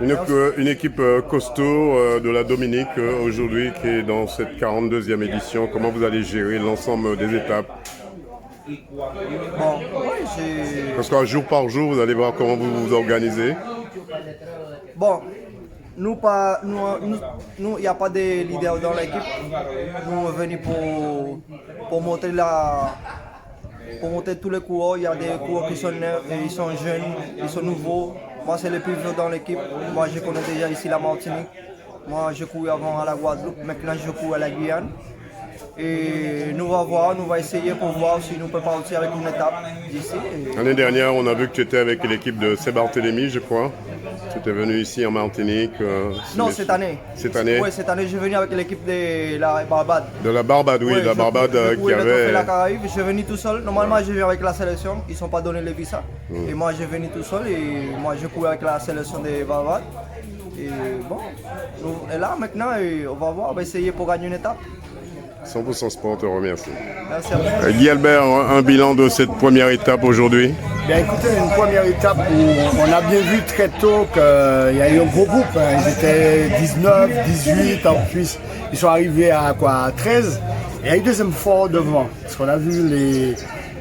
Une équipe costaud de la Dominique aujourd'hui qui est dans cette 42e édition. Comment vous allez gérer l'ensemble des étapes? Parce qu'un jour par jour, vous allez voir comment vous vous organisez. Bon, nous, il n'y a pas de leader dans l'équipe. Nous sommes venus pour montrer tous les coureurs. Il y a des coureurs qui sont neufs, ils sont jeunes, ils sont nouveaux. Moi, c'est le plus vieux dans l'équipe. Moi, je connais déjà ici la Martinique. Moi, je courais avant à la Guadeloupe. Maintenant, je cours à la Guyane. Et nous allons voir, nous allons essayer pour voir si nous pouvons partir avec une étape d'ici. L'année dernière, on a vu que tu étais avec l'équipe de Saint-Barthélemy, je crois. Tu étais venu ici en Martinique. Non, cette année. Cette année? Oui, cette année, je suis venu avec l'équipe de la Barbade. De la Barbade, oui, la Barbade qui avait... la Caraïbe, je suis venu tout seul. Normalement, je viens avec la sélection. Ils ne sont pas donné le visa. Et moi, je suis venu tout seul et moi, je cours avec la sélection de Barbade. Et bon, et là, maintenant, on va voir, on va essayer pour gagner une étape. 100% Sport te remercie. Merci à vous. Guy Albert, un bilan de cette première étape aujourd'hui? Bien écoutez, une première étape où on a bien vu très tôt qu'il y a eu un gros groupe. Hein. Ils étaient 19, 18, en plus ils sont arrivés à quoi, à 13. Et il y a eu deuxième fort devant. Parce qu'on a vu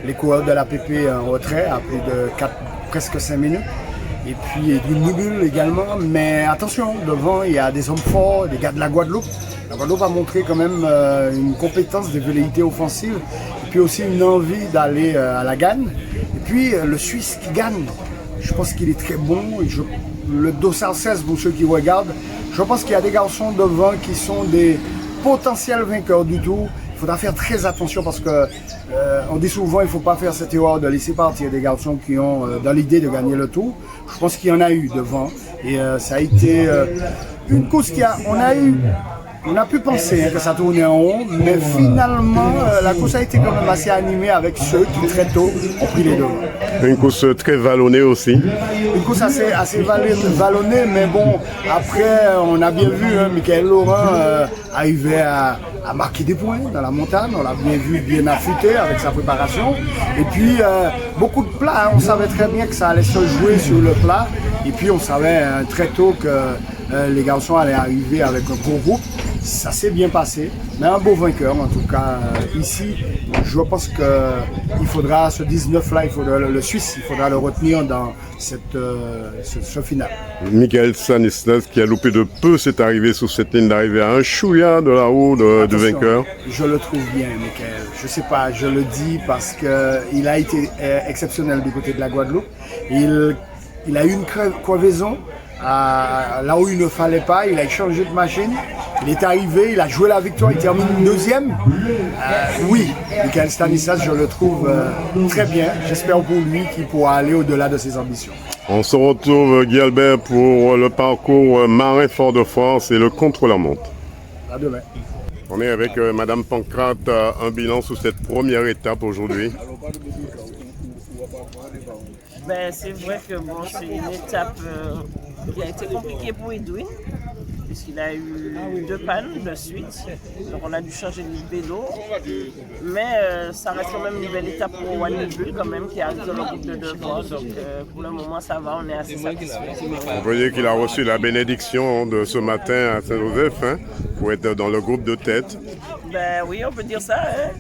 les coureurs de l'APP en retrait à plus de 4, presque 5 minutes. Et puis Edwin Nubul également. Mais attention, devant il y a des hommes forts, des gars de la Guadeloupe. La Guadeloupe a montré quand même une compétence de velléité offensive. Et puis aussi une envie d'aller à la gagne. Et puis le Suisse qui gagne, je pense qu'il est très bon. Le dossard 16 pour ceux qui regardent, je pense qu'il y a des garçons devant qui sont des potentiels vainqueurs du tour. Il faudra faire très attention parce que on dit souvent il ne faut pas faire cette erreur de laisser partir des garçons qui ont dans l'idée de gagner le tour. Je pense qu'il y en a eu devant et ça a été une course on a pu penser que ça tournait en rond, mais finalement, la course a été quand même assez animée avec ceux qui très tôt ont pris les devants. Une course très vallonnée aussi. Une course assez vallonnée, mais bon, après, on a bien vu Michael Laurent arriver à marquer des points dans la montagne. On l'a bien vu, bien affûté avec sa préparation. Et puis, beaucoup de plats. Hein. On savait très bien que ça allait se jouer sur le plat. Et puis, on savait très tôt que les garçons allaient arriver avec un gros groupe. Ça s'est bien passé, mais un beau vainqueur en tout cas ici. Je pense qu'il faudra ce 19-là, le Suisse, il faudra le retenir dans ce final. Michael Stanislas qui a loupé de peu cette arrivée sur cette ligne d'arrivée à un chouïa de là-haut de vainqueur. Je le trouve bien, Michael. Je sais pas, je le dis parce qu'il a été exceptionnel du côté de la Guadeloupe. Il a eu une crevaison. Là où il ne fallait pas, il a changé de machine, il est arrivé, il a joué la victoire, il termine deuxième. Oui, Michael Stanislas, je le trouve très bien. J'espère pour lui qu'il pourra aller au-delà de ses ambitions. On se retrouve, Guy Albert, pour le parcours Marin Fort-de-France et le contre-la-montre. À demain. On est avec Madame Pancrate, un bilan sur cette première étape aujourd'hui. Ben, c'est vrai que bon, c'est une étape qui a été compliquée pour Edwin, puisqu'il a eu 2 pannes de suite, donc on a dû changer de vélo, mais ça reste quand même une belle étape pour One Bull quand même, qui arrive dans le groupe de devant, donc pour le moment ça va, on est assez satisfait. Vous voyez qu'il a reçu la bénédiction de ce matin à Saint-Joseph, hein, pour être dans le groupe de tête. Ben oui, on peut dire ça, hein.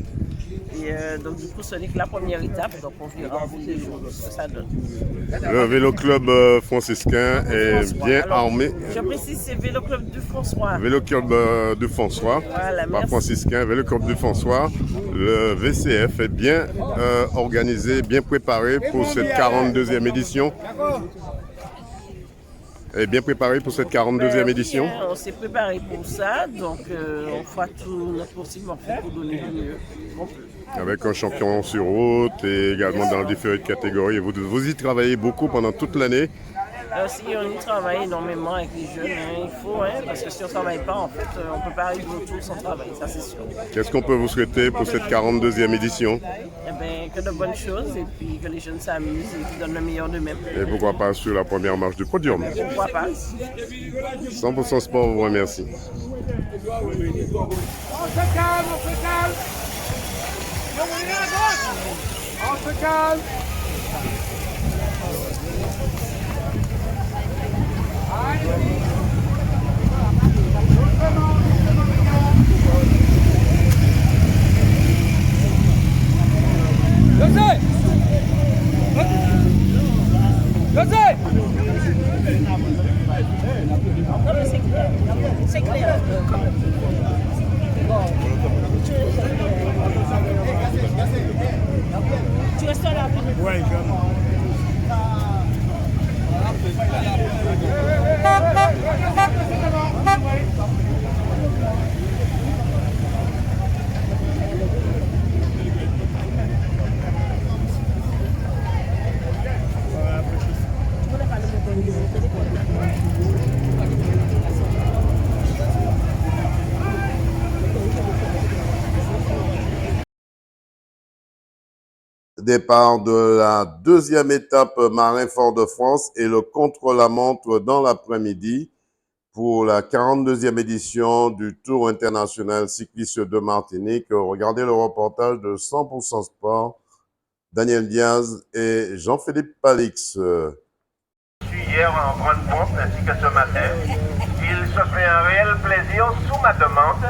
Et donc du coup ce n'est que la première étape, donc on verra en les jours ce que ça donne. Le Vélo Club franciscain est bien armé. Je précise, c'est Vélo Club du François. Vélo Club du François, voilà, pas franciscain, Vélo Club du François. Le VCF est bien organisé, bien préparé pour cette 42e édition. Est bien préparé pour cette 42e édition. Bien, on s'est préparé pour ça, donc on fera tout notre possible pour donner le mieux qu'on peut. Avec un champion sur route et également dans différentes catégories. Vous y travaillez beaucoup pendant toute l'année. Si on y travaille énormément avec les jeunes, hein, il faut, hein, parce que si on ne travaille pas, en fait, on ne peut pas arriver au tour sans travail, ça c'est sûr. Qu'est-ce qu'on peut vous souhaiter pour cette 42e édition? Eh bien, que de bonnes choses et puis que les jeunes s'amusent et qu'ils donnent le meilleur d'eux-mêmes. Et pourquoi pas sur la première marche du podium? Pourquoi pas? 100% Sport vous remercie. On se calme, on se calme. On se calme. C'est clair. Tu restes là? Oui, Départ de la deuxième étape Marin Fort-de-France et le contre-la-montre dans l'après-midi pour la 42e édition du Tour international cycliste de Martinique. Regardez le reportage de 100% Sport Daniel Diaz et Jean-Philippe Palix. Hier en grande pompe ainsi que ce matin, il se fait un réel plaisir sous ma demande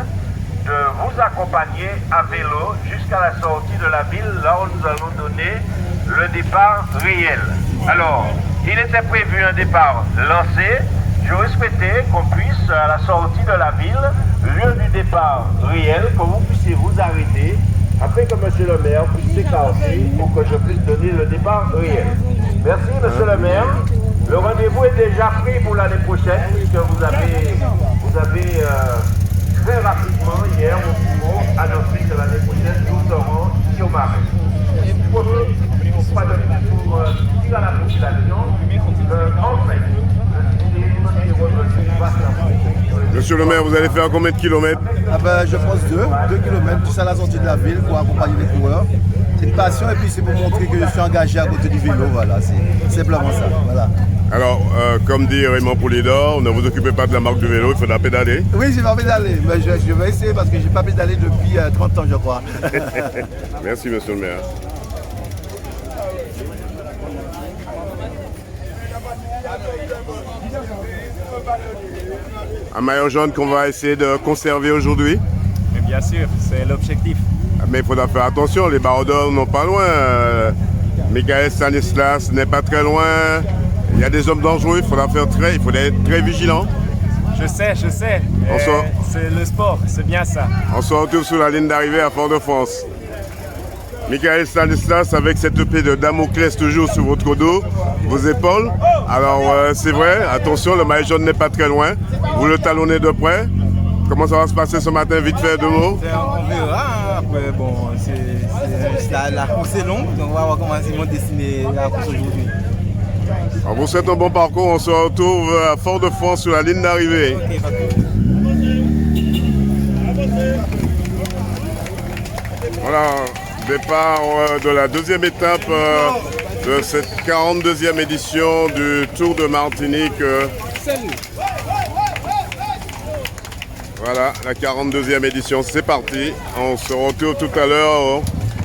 de vous accompagner à vélo jusqu'à la sortie de la ville, là où nous allons donner le départ réel. Alors, il était prévu un départ lancé. J'aurais souhaité qu'on puisse, à la sortie de la ville, lieu du départ réel, que vous puissiez vous arrêter, afin que monsieur le maire puisse s'écarter pour que je puisse donner le départ réel. Merci monsieur le maire. Le rendez-vous est déjà pris pour l'année prochaine, puisque vous avez très rapidement, hier, au bureau, annoncé que l'année prochaine, nous serons ici au Marais. Pour pas de pour dire à la population en fait, Monsieur le maire, vous allez faire combien de kilomètres? Je pense 2 kilomètres, tout ça à la sortie de la ville pour accompagner les coureurs. C'est une passion et puis c'est pour montrer que je suis engagé à côté du vélo, voilà, c'est simplement ça. Voilà. Alors, comme dit Raymond Poulidor, ne vous occupez pas de la marque du vélo, il faudra pédaler. Oui, je vais pédaler, mais je vais essayer parce que je n'ai pas pédalé depuis 30 ans, je crois. Merci, monsieur le maire. Un maillot jaune qu'on va essayer de conserver aujourd'hui. Mais bien sûr, c'est l'objectif. Mais il faudra faire attention, les baroudeurs n'ont pas loin. Michael Stanislas n'est pas très loin. Il y a des hommes dangereux, il faut être très vigilant. Je sais. C'est le sport, c'est bien ça. On se retrouve sur la ligne d'arrivée à Fort-de-France. Michael Stanislas avec cette épée de Damoclès toujours sur votre dos, vos épaules. Alors c'est vrai, attention, le maillot jaune n'est pas très loin. Vous le talonnez de près. Comment ça va se passer ce matin, vite fait, 2 mots? On verra, après bon, la course est longue, donc on va voir comment ils vont dessiner la course aujourd'hui. On vous souhaite un bon parcours, on se retrouve à Fort-de-France sur la ligne d'arrivée. Voilà, départ de la deuxième étape de cette 42e édition du Tour de Martinique. Voilà, la 42e édition, c'est parti. On se retrouve tout à l'heure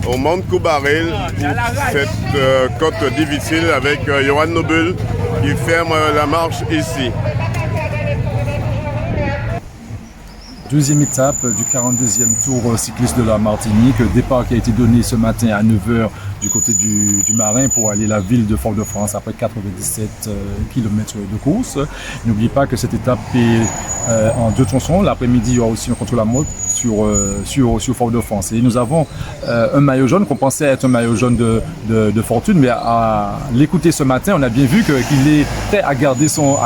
au Mont Coubaril pour cette côte difficile avec Johan Nobel qui ferme la marche ici. Deuxième étape du 42e Tour cycliste de la Martinique, départ qui a été donné ce matin à 9h du côté du Marin pour aller à la ville de Fort-de-France après 97 km de course. N'oubliez pas que cette étape est en 2 tronçons. L'après-midi, il y aura aussi un contre-la-montre sur Fort-de-France. Et nous avons un maillot jaune qu'on pensait être un maillot jaune de fortune, mais à l'écouter ce matin, on a bien vu qu'il est prêt à garder son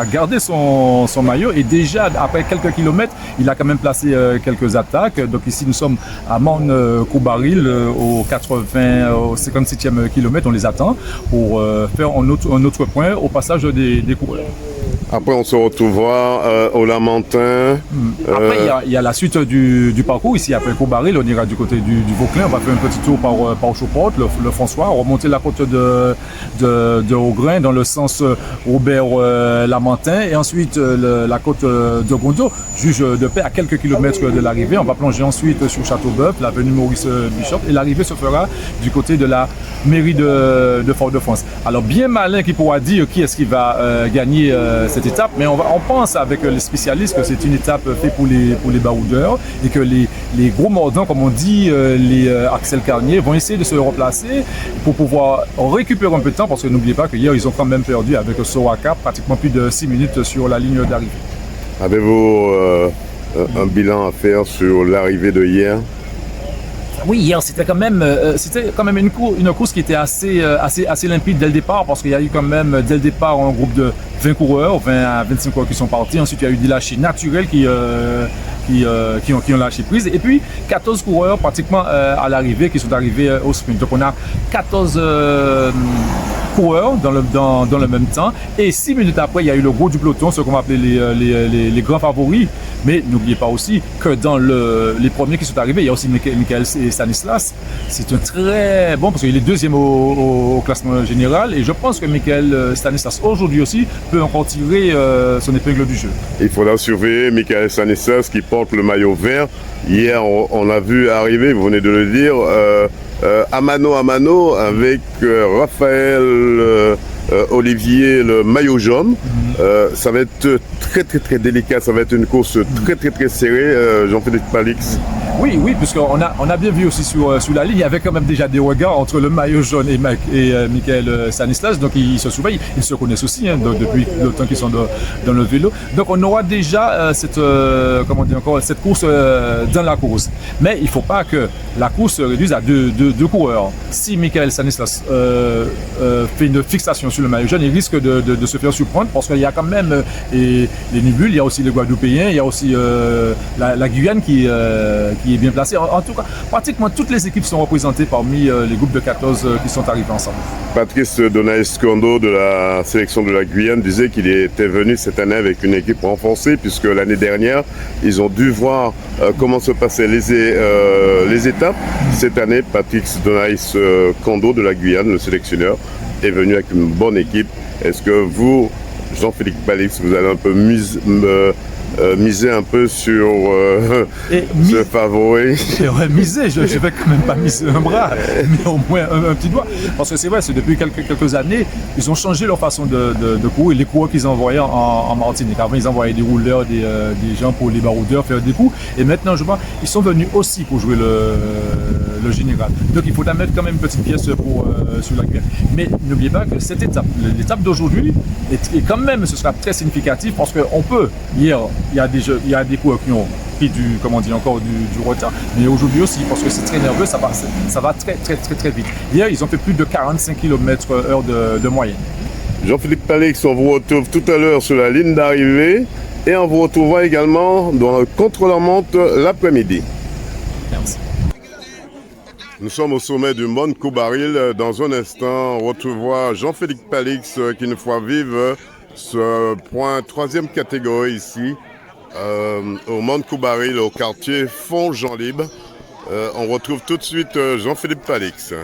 maillot. Et déjà, après quelques kilomètres, il a quand même placé quelques attaques. Donc ici, nous sommes à Mont Coubaril, au 57e kilomètre. On les attend pour faire un autre point au passage des coureurs. Après, on se retrouvera au Lamentin. Après, il y a la suite du parcours. Ici, après Coubaril, on ira du côté du Vauclin. On va faire un petit tour par Chauporte, le François, remonter la côte de Haugrain dans le sens Robert-Lamentin. Et ensuite, la côte de Gondo, juge de paix à quelques kilomètres de l'arrivée. On va plonger ensuite sur Châteauboeuf, l'avenue Maurice Bishop. Et l'arrivée se fera du côté de la mairie de Fort-de-France. Alors, bien malin qui pourra dire qui est-ce qui va gagner cette étape, mais on pense avec les spécialistes que c'est une étape faite pour les baroudeurs et que les gros mordants, comme on dit, les Axel Carnier, vont essayer de se replacer pour pouvoir récupérer un peu de temps, parce que n'oubliez pas qu'hier ils ont quand même perdu avec Soraka pratiquement plus de 6 minutes sur la ligne d'arrivée. Avez-vous un bilan à faire sur l'arrivée de hier? Oui, hier c'était quand même une course qui était assez limpide dès le départ, parce qu'il y a eu quand même dès le départ un groupe de 20 coureurs, 20 à 25 coureurs qui sont partis. Ensuite, il y a eu des lâchers naturels qui ont lâché prise. Et puis 14 coureurs pratiquement à l'arrivée qui sont arrivés au sprint. Donc on a 14 coureurs dans le même temps. Et 6 minutes après, il y a eu le gros du peloton, ce qu'on va appeler les grands favoris. Mais n'oubliez pas aussi que dans les premiers qui sont arrivés, il y a aussi Michael Stanislas. C'est un très bon, parce qu'il est deuxième au classement général. Et je pense que Michael Stanislas, aujourd'hui aussi, peut encore tirer son épingle du jeu. Il faudra surveiller Michael Stanislas qui porte le maillot vert. Hier, on l'a vu arriver, vous venez de le dire, à mano avec Raphaël Olivier, le maillot jaune. Ça va être très délicat, ça va être une course très serrée, Jean-Philippe Palix. Oui, puisqu'on a bien vu aussi sur la ligne, il y avait quand même déjà des regards entre le maillot jaune et Michael Stanislas, donc ils se souviennent, ils se connaissent aussi depuis le temps qu'ils sont dans le vélo. Donc on aura déjà cette course dans la course. Mais il ne faut pas que la course se réduise à deux coureurs. Si Michael Stanislas fait une fixation sur le maillot jaune, il risque de se faire surprendre parce qu'il y a quand même les Nubules, il y a aussi les Guadeloupéens, il y a aussi la Guyane qui est bien placée. En tout cas, pratiquement toutes les équipes sont représentées parmi les groupes de 14 qui sont arrivés ensemble. Patrice Donaes-Kondo de la sélection de la Guyane disait qu'il était venu cette année avec une équipe renforcée puisque l'année dernière, ils ont dû voir comment se passaient les étapes. Cette année, Patrice Donaes-Kondo de la Guyane, le sélectionneur, est venu avec une bonne équipe. Est-ce que vous, Jean-Philippe Palix, vous allez un peu miser un peu sur ce favori? Miser, je ne vais quand même pas miser un bras, mais au moins un petit doigt. Parce que c'est vrai, c'est depuis quelques années, ils ont changé leur façon de courir. Les coureurs qu'ils envoyaient en Martinique. Avant, ils envoyaient des rouleurs, des gens pour les baroudeurs faire des coups. Et maintenant, je vois, ils sont venus aussi pour jouer le général. Donc, il faut mettre quand même une petite pièce sur la Guyane. Mais n'oubliez pas que cette étape, l'étape d'aujourd'hui, est quand même, ce sera très significatif parce qu'on peut, hier, il y a des coureurs qui ont pris du retard, mais aujourd'hui aussi, parce que c'est très nerveux, ça va très vite. Hier, ils ont fait plus de 45 km/h de moyenne. Jean-Philippe Palix, on vous retrouve tout à l'heure sur la ligne d'arrivée et on vous retrouvera également dans le contre-la-montre l'après-midi. Merci. Nous sommes au sommet du Mont Coubaril. Dans un instant, on retrouvera Jean-Philippe Palix qui nous fera vivre ce point 3e catégorie ici. Au Mont Coubaril, au quartier Font-Jean-Libre. On retrouve tout de suite Jean-Philippe Palix.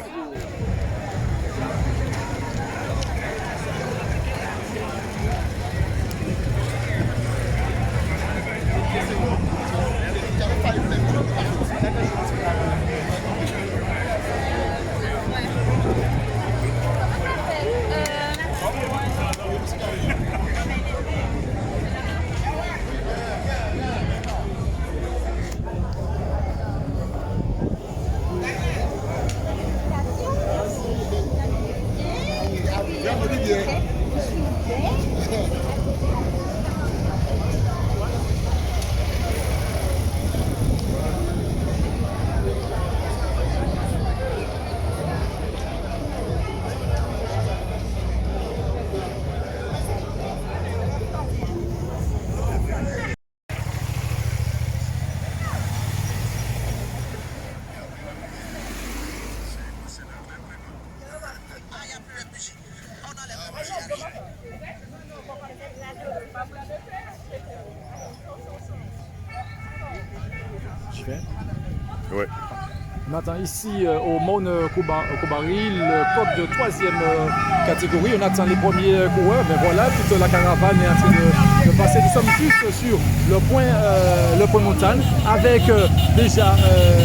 Ouais. On attend ici au Mont Coubaril, code de 3e catégorie. On attend les premiers coureurs. Mais voilà, toute la caravane est en train de passer. Nous sommes juste sur le point montagne avec déjà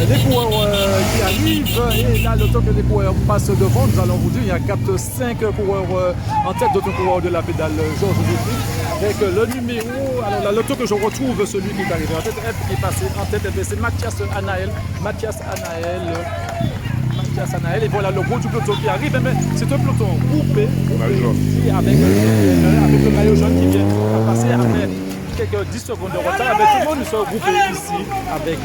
les coureurs qui arrivent. Et là, le temps que les coureurs passent devant, nous allons vous dire, il y a 4-5 coureurs en tête d'autres coureurs de la pédale Georges Joséphine. Avec le numéro, alors là, le temps que je retrouve celui qui est arrivé en tête, qui est passé en tête, c'est Mathias Anaël. Et voilà le gros du peloton qui arrive. C'est un peloton groupé avec le maillot jaune qui vient de passer avec quelques 10 secondes de retard. Tout le monde se regroupé ici avec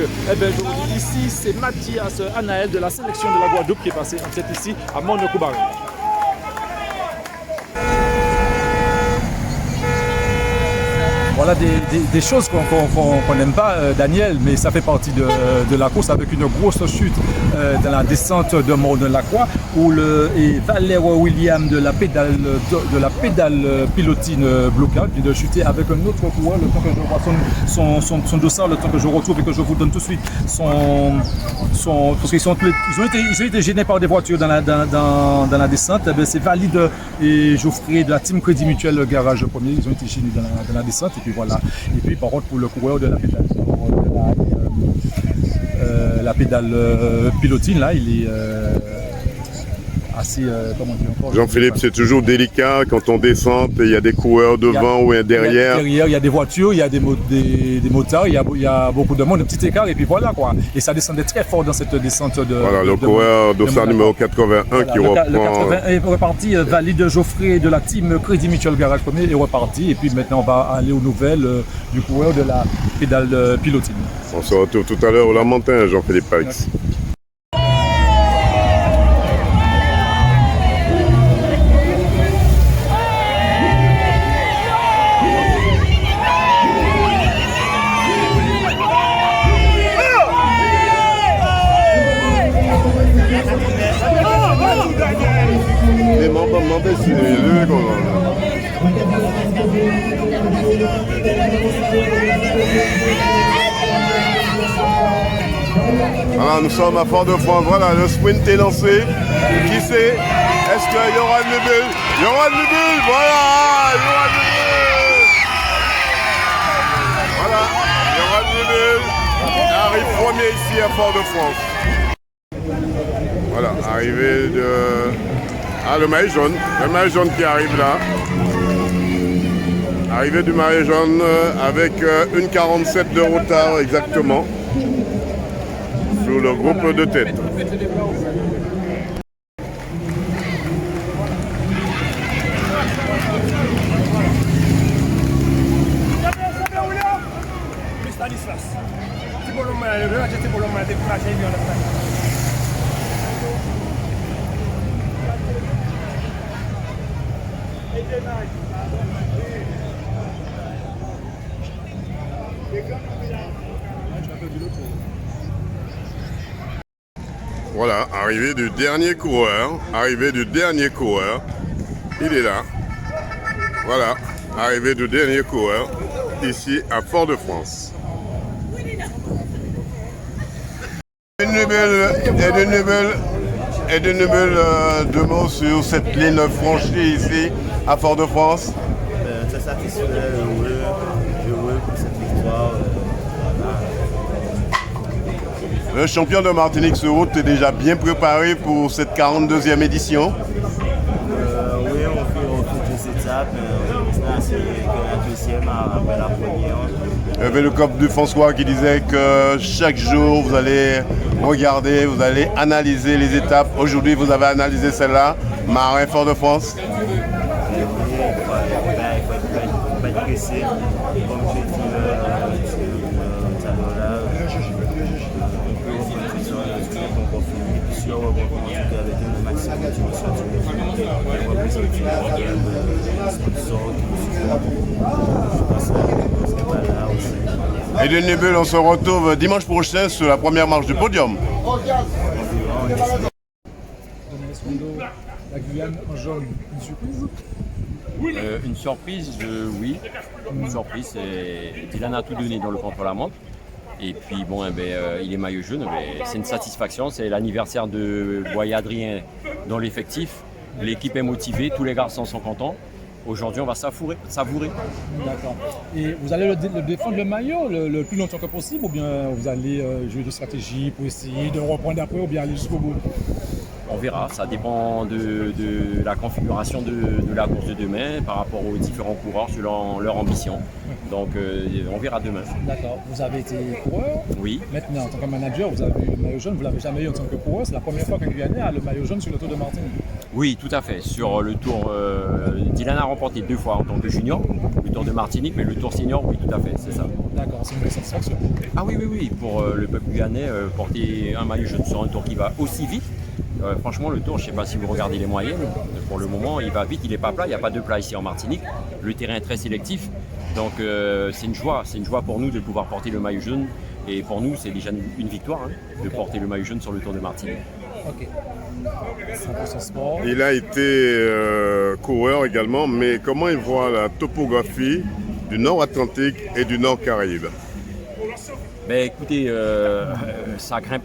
ici c'est Mathias Anaël de la sélection de la Guadeloupe qui est passé en tête ici à Mont Coubaril. Voilà des choses qu'on n'aime pas, Daniel, mais ça fait partie de la course avec une grosse chute dans la descente de Mont-de-la-Croix où Valère William de la pédale pilotine blocade vient de chuter avec un autre coureur. Le temps que je vois son dossard, le temps que je retrouve et que je vous donne tout de suite parce qu'ils ont été gênés par des voitures dans la descente. C'est Valide et Geoffrey de la team Crédit Mutuel Garage Premier, ils ont été gênés dans la descente. Et puis voilà. Et puis par contre pour le coureur de la pédale la pédale pilotine, là, il est assez, comment dire encore, Jean-Philippe, c'est toujours délicat quand on descend, il y a des coureurs devant ou derrière. Derrière, il y a des voitures, il y a des motards, il y a beaucoup de monde, un petit écart, et puis voilà quoi. Et ça descendait très fort dans cette descente de. Voilà, le coureur dossard numéro 81 voilà, qui reprend. Le 81 est reparti, valide Geoffrey de la team Crédit Mutuel Garage Premier est reparti. Et puis maintenant, on va aller aux nouvelles du coureur de la pédale pilotine. On se retrouve tout à l'heure au Lamentin, Jean-Philippe Paix. Alors nous sommes à Fort-de-France, voilà, le sprint est lancé. Qui sait? Est-ce qu'il y aura une bulle? Il y aura une bulle, voilà, il y aura une bulle. Voilà, il y aura une bulle. Il arrive premier ici à Fort-de-France. Voilà, arrivée de... Ah, le maillot jaune qui arrive là. Arrivée du maillot jaune avec 1,47 de retard exactement. Sous le groupe de tête. Voilà, arrivée du dernier coureur. Il est là. Voilà, arrivée du dernier coureur ici à Fort-de-France. Et de nouvelles deux mots sur cette ligne franchie ici à Fort-de-France. Très satisfait, heureux pour cette victoire. Le champion de Martinique sur route est déjà bien préparé pour cette 42e édition. Oui, on fait 2 étapes. Maintenant, c'est la deuxième après la première. Il y avait le cop de François qui disait que chaque jour, vous allez regarder, vous allez analyser les étapes. Aujourd'hui, vous avez analysé celle-là, Marin Fort-de-France. Oui, il faut pas être pressé. Comme je dis tout à l'heure là, on peut aussi être sur on peut finir sur on peut avec le maximum de dimension et représenter le sponsor qui nous suit. Je pense que c'est pas là aussi. Et de Nebel, on se retrouve dimanche prochain sur la première marche du podium. La Guyane en jaune, une surprise? Une surprise, oui. Une surprise, Dylan a tout donné dans le contre-la-montre. Et puis bon, il est maillot jaune, c'est une satisfaction. C'est l'anniversaire de Boyer Adrien dans l'effectif. L'équipe est motivée, tous les garçons sont contents. Aujourd'hui, on va savourer. D'accord. Et vous allez le défendre le maillot le plus longtemps que possible ou bien vous allez jouer de stratégie pour essayer de reprendre après ou bien aller jusqu'au bout? On verra, ça dépend de la configuration de la course de demain par rapport aux différents coureurs selon leur ambition. Donc on verra demain. D'accord. Vous avez été coureur? Oui. Maintenant, en tant que manager, vous avez eu le maillot jaune, vous ne l'avez jamais eu en tant que coureur. C'est la première fois qu'un Guyanais a le maillot jaune sur le Tour de Martinique. Oui, tout à fait. Sur le Tour, Dylan a remporté 2 fois en tant que junior, le Tour de Martinique, mais le Tour senior, oui, tout à fait, c'est ça. D'accord, c'est une belle satisfaction. Ah oui, pour le peuple guyanais, porter un maillot jaune sur un Tour qui va aussi vite. Franchement, le Tour, je ne sais pas si vous regardez les moyennes, pour le moment, il va vite, il n'est pas plat, il n'y a pas de plat ici en Martinique. Le terrain est très sélectif, donc c'est une joie pour nous de pouvoir porter le maillot jaune. Et pour nous, c'est déjà une victoire de porter le maillot jaune sur le Tour de Martinique. Ok. 100% sport. Il a été coureur également, mais comment il voit la topographie du Nord-Atlantique et du Nord-Caraïbe? Écoutez, ça grimpe.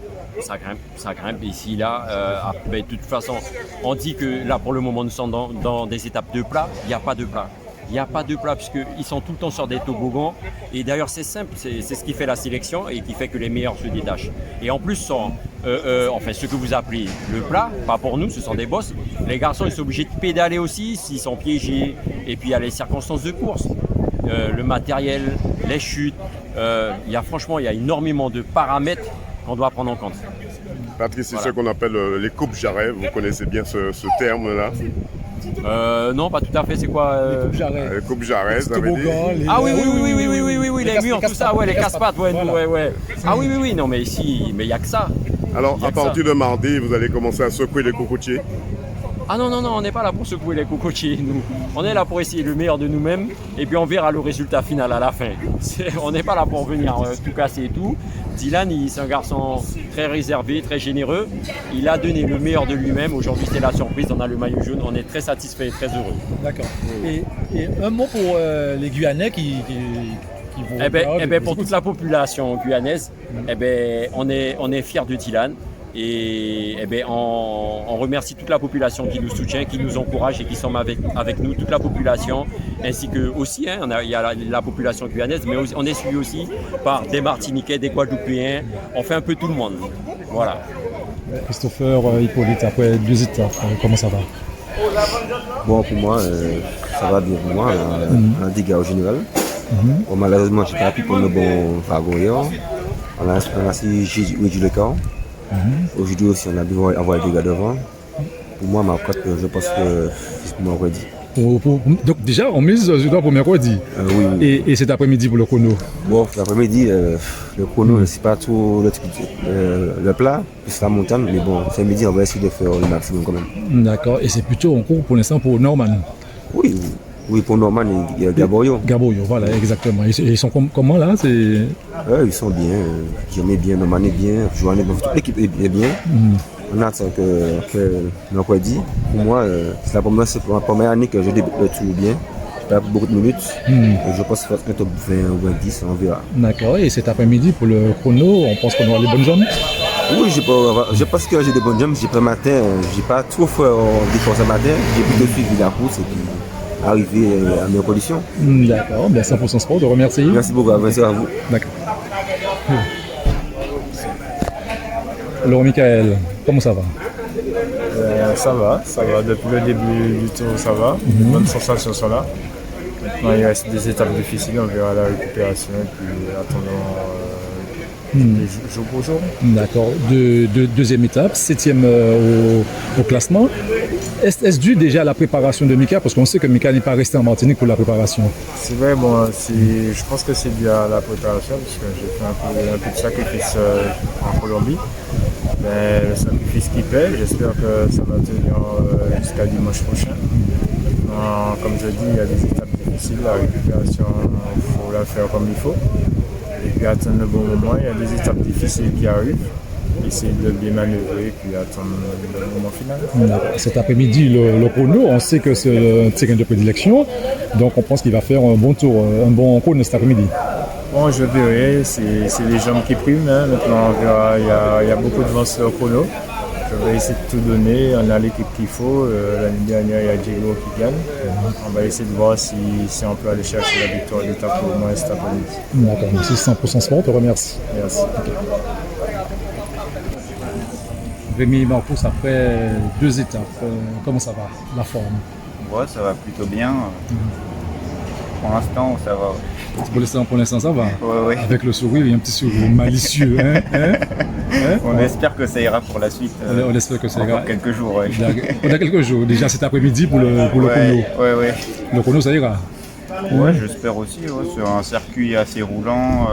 Ici, là, de toute façon, on dit que là, pour le moment, nous sommes dans des étapes de plat. Il n'y a pas de plat. Il n'y a pas de plat puisqu'ils sont tout le temps sur des toboggans. Et d'ailleurs, c'est simple, c'est ce qui fait la sélection et qui fait que les meilleurs se détachent. Et en plus, ce que vous appelez le plat, pas pour nous, ce sont des bosses. Les garçons, ils sont obligés de pédaler aussi s'ils sont piégés. Et puis, il y a les circonstances de course, le matériel, les chutes. Il y a énormément de paramètres qu'on doit prendre en compte. Patrice, c'est ce qu'on appelle les coupes-jarrets. Vous connaissez bien ce terme-là? Non, pas tout à fait. C'est quoi Les coupes-jarrets. Les coupes-jarrets, ça veut dire. Ah oui, les murs, tout ça, les casse-pattes, ouais. Ah oui, non, mais ici, mais il n'y a que ça. Alors, à partir de mardi, vous allez commencer à secouer les cocotiers? Ah non, on n'est pas là pour secouer les cocotiers, nous. On est là pour essayer le meilleur de nous-mêmes et puis on verra le résultat final à la fin. On n'est pas là pour venir tout casser et tout. Dylan, c'est un garçon très réservé, très généreux. Il a donné le meilleur de lui-même. Aujourd'hui, c'est la surprise. On a le maillot jaune. On est très satisfait et très heureux. D'accord. Et un mot pour les Guyanais qui vont... pour toute la population guyanaise, on est fiers de Dylan. Et on remercie toute la population qui nous soutient, qui nous encourage et qui sont avec nous, toute la population, ainsi que aussi, il y a la population guyanaise, mais on est suivi aussi par des Martiniquais, des Guadeloupéens, on fait un peu tout le monde. Voilà. Christopher Hippolyte, après 2 étapes, comment ça va? Bon, pour moi, ça va bien pour moi, un dégât au général. Bon, malheureusement, je n'ai pas pu prendre le bon wagon hier. On a réduit le cas. Aujourd'hui aussi, on a dû avoir des gars devant. Pour moi, ma cote, je pense que c'est pour mercredi. Donc déjà, on mise sur toi pour mercredi. Oui. Et cet après-midi pour le chrono? Bon, cet après-midi, le chrono, c'est pas trop le plat, c'est la montagne. Mais bon, cet midi, on va essayer de faire le maximum quand même. D'accord. Et c'est plutôt en cours pour l'instant pour Norman? Oui, pour Norman et Gaborio. Gaborio, voilà, exactement. Ils sont comment là? Ils sont bien. J'aimais bien, Norman est bien, Joanne est bien, toute l'équipe est bien. On attend que mercredi. Pour moi, c'est la première année que je débute le tour bien. Je perds beaucoup de minutes. Je pense que c'est un top 20 ou 10, on verra. D'accord. Et cet après-midi pour le chrono, on pense qu'on aura les bonnes jambes? Oui, je pense que j'ai des bonnes jambes. J'ai pas matin, j'ai pas trop fait d'efforts ce matin. J'ai plutôt suivi la course et puis arriver à meilleures conditions. D'accord, bien 100% Sport, de remercier. Merci beaucoup, merci à vous. D'accord. Alors Michael, comment ça va? Ça va, depuis le début du tour ça va, bonnes sensations sont là. Maintenant il reste des étapes difficiles, on verra la récupération et puis attendons jour pour jour. D'accord, deuxième étape, 7e au classement. Est-ce dû déjà à la préparation de Mika? Parce qu'on sait que Mika n'est pas resté en Martinique pour la préparation. C'est vrai, je pense que c'est dû à la préparation parce que j'ai fait un peu de sacrifice en Colombie. Mais le sacrifice qui paie, j'espère que ça va tenir jusqu'à dimanche prochain. Comme je dis, il y a des étapes difficiles, la récupération, il faut la faire comme il faut. Et puis attendre le bon moment, il y a des étapes difficiles qui arrivent. Essayer de bien manœuvrer et puis attendre le moment final. Cet après-midi, le chrono, on sait que c'est un terrain de prédilection, donc on pense qu'il va faire un bon tour, un bon chrono cet après-midi. Bon, je verrai, c'est les jambes qui priment. Maintenant, on verra, il y a beaucoup de vent sur le chrono. Je vais essayer de tout donner, on a l'équipe qu'il faut. L'année dernière, il y a Diego qui gagne. On va essayer de voir si on peut aller chercher la victoire d'étape au moins cet après-midi. D'accord, merci 100% Sport, te remercie. Merci. Rémi Marcos, après 2 étapes, comment ça va, la forme? Ouais, ça va plutôt bien. Pour l'instant, ça va. Pour l'instant, ça va. Ouais. Avec le sourire, il y a un petit sourire malicieux. On espère que ça ira pour la suite. On espère que ça ira. Quelques jours, ouais. On a quelques jours. Déjà cet après-midi pour le chrono. Ouais. Le chrono, ça ira. Ouais, j'espère aussi. Sur un circuit assez roulant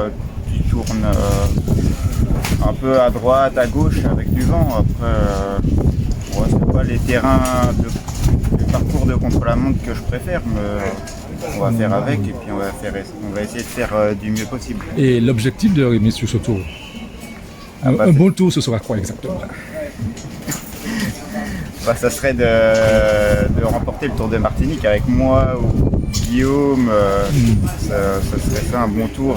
qui tourne un peu à droite, à gauche avec du vent. Après, c'est pas les terrains de parcours de contre-la-montre que je préfère, mais on va faire avec et puis on va essayer de faire du mieux possible. Et l'objectif de Rémi sur ce tour, un bon tour, ce sera quoi exactement? Ça serait de remporter le Tour de Martinique avec moi ou Guillaume. Ça serait ça un bon tour.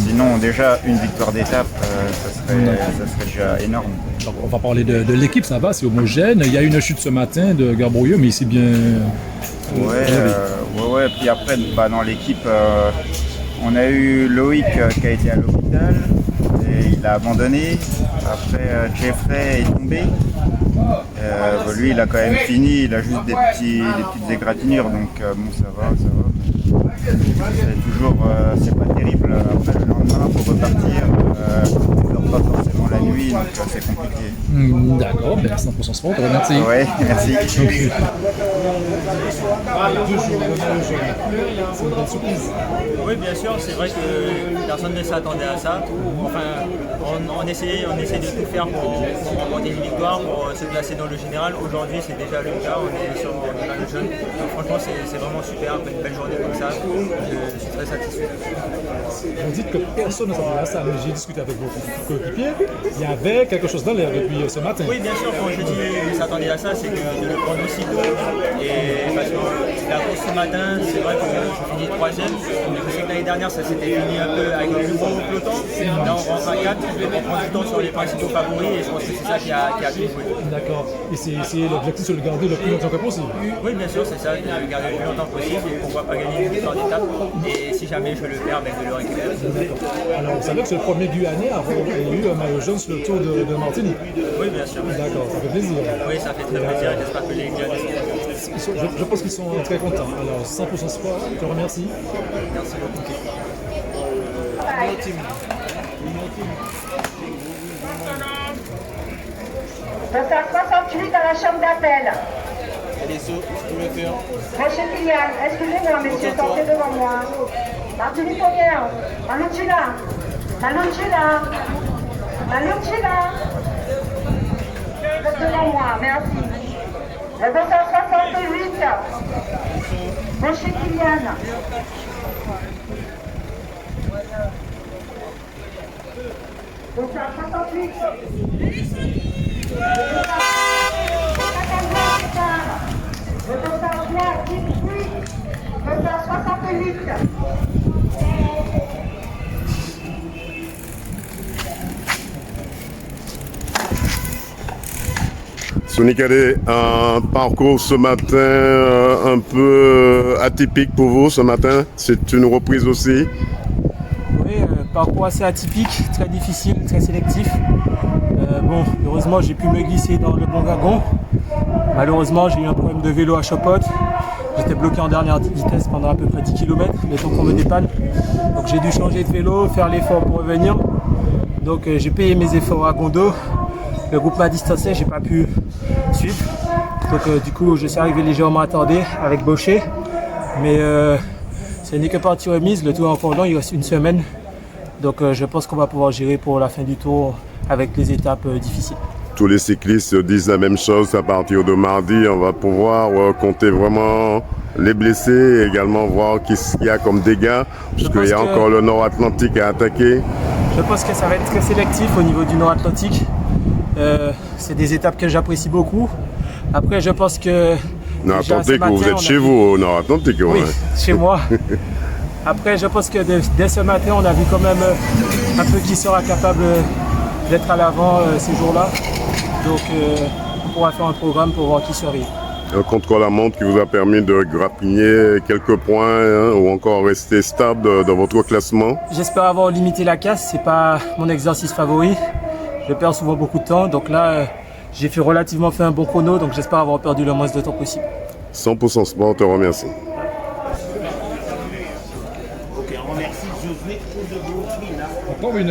Sinon, déjà, une victoire d'étape, ça serait déjà énorme. Donc, on va parler de l'équipe, ça va, c'est homogène. Il y a une chute ce matin de Gaborio, mais ici bien... Ouais, puis après, dans l'équipe, on a eu Loïc qui a été à l'hôpital et il a abandonné. Après, Jeffrey est tombé. Lui, il a quand même fini, il a juste des petites égratignures, donc bon, ça va. C'est toujours, c'est pas terrible. Après, le lendemain, pour repartir, on ne dort pas forcément la nuit, donc c'est compliqué. D'accord, 100% sport, merci. Ouais, merci. C'est une belle surprise. Oui, bien sûr, c'est vrai que personne ne s'attendait à ça. Enfin, on essaie de tout faire pour remporter une victoire, pour se placer dans le général. Aujourd'hui, c'est déjà le cas, on est sur le jeune. Donc, franchement, c'est vraiment super, une belle journée comme ça. Je suis très satisfait. Vous dites que personne ne s'attendait à ça, mais j'ai discuté avec vos coéquipiers. Il y avait quelque chose dans l'air depuis ce matin. Oui, bien sûr, quand je dis qu'on s'attendait à ça, c'est que de le prendre aussitôt. Et parce que la course ce matin, c'est vrai que je finis 3ème. Je sais que l'année dernière, ça s'était fini un peu avec le plus gros peloton. Là, on rentre à 4, on prend du temps sur les principaux favoris et je pense que c'est ça qui a tout joué. D'accord. Et c'est l'objectif, c'est de le garder le plus longtemps que possible. Oui, bien sûr, c'est ça, de le garder le plus longtemps possible et pourquoi pas gagner une victoire d'étape. Et si jamais je le perds, de le récupérer. Alors, vous savez que c'est le premier Guyanais à avoir eu un maillot jaune sur le Tour de Martinique. Oui, bien sûr. D'accord, ça fait plaisir. Oui, ça fait très plaisir et j'espère que les Guyanais sont contents. Je pense qu'ils sont très contents. Alors, 100% sport, je te remercie. Merci beaucoup. Je suis à 68 à la chambre d'appel. Monsieur Kylian, excusez-moi, monsieur, sortez devant moi. Martinique Pauguer, Malouchila. Vous êtes devant moi, merci. Le dossard 68. Monsieur Kylian. Dossard 68. Le dossard 18. Dossard 68. Sonikadé, un parcours ce matin un peu atypique pour vous ce matin. C'est une reprise aussi. Oui, parcours assez atypique, très difficile, très sélectif. Bon, heureusement j'ai pu me glisser dans le bon wagon. Malheureusement j'ai eu un problème de vélo à Chopot. J'étais bloqué en dernière vitesse pendant à peu près 10 km, le temps qu'on me dépanne. Donc j'ai dû changer de vélo, faire l'effort pour revenir. Donc j'ai payé mes efforts à Gondo. Le groupe m'a distancé, j'ai pas pu suivre. Donc du coup je suis arrivé légèrement attardé avec Baucher. Mais ce n'est que partie remise, le tour est encore long, il reste une semaine. Donc je pense qu'on va pouvoir gérer pour la fin du tour avec les étapes difficiles. Tous les cyclistes disent la même chose. À partir de mardi, on va pouvoir compter vraiment les blessés et également voir qu'est-ce qu'il y a comme dégâts, puisqu'il y a encore le Nord-Atlantique à attaquer. Je pense que ça va être très sélectif au niveau du Nord-Atlantique. C'est des étapes que j'apprécie beaucoup. Après, je pense que... Nord-Atlantique, vous êtes chez vous au Nord-Atlantique. Oui, chez moi. Après, je pense que dès ce matin, on a vu quand même un peu qui sera capable d'être à l'avant ces jours-là. Donc, on pourra faire un programme pour voir qui survit. Un contre-la-montre qui vous a permis de grappiller quelques points ou encore rester stable dans votre classement. J'espère avoir limité la casse. C'est pas mon exercice favori. Je perds souvent beaucoup de temps. Donc là, j'ai relativement fait un bon chrono. Donc j'espère avoir perdu le moins de temps possible. 100% sport, te remercie. Encore une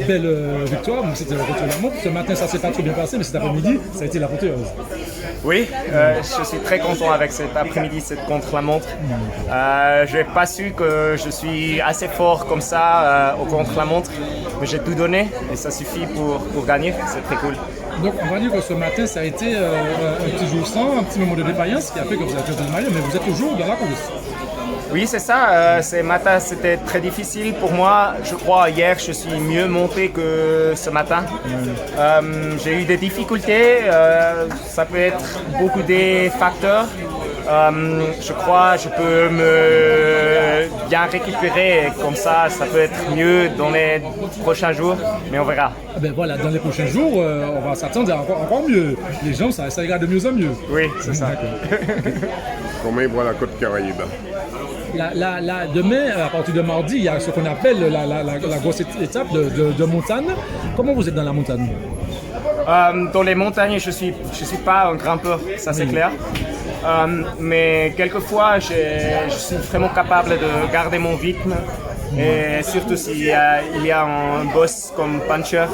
belle victoire, c'était la contre-la-montre. Ce matin, ça s'est pas trop bien passé, mais cet après-midi, ça a été l'apothéose. Oui, je suis très content avec cet après-midi, cette contre-la-montre. Je n'ai pas su que je suis assez fort comme ça au contre-la-montre, mais j'ai tout donné et ça suffit pour gagner, c'est très cool. Donc on va dire que ce matin, ça a été un petit jour sans, un petit moment de défaillance qui a fait que vous avez perdu le maillot, mais vous êtes toujours dans la course. Oui, c'est ça. Ce matin, c'était très difficile pour moi. Je crois hier, je suis mieux monté que ce matin. J'ai eu des difficultés. Ça peut être beaucoup des facteurs. Je crois que je peux me bien récupérer et comme ça peut être mieux dans les prochains jours, mais on verra. Ah ben voilà, dans les prochains jours, on va s'attendre à encore mieux. Les gens, ça ira de mieux en mieux. Oui, c'est ça. Comment ils voient la côte Caraïbe? Là, demain, à partir de mardi, il y a ce qu'on appelle la grosse étape de montagne. Comment vous êtes dans la montagne? Dans les montagnes, je suis pas un grimpeur, ça c'est clair. Mais quelquefois, je suis vraiment capable de garder mon rythme. Et surtout s'il y a un boss comme puncher,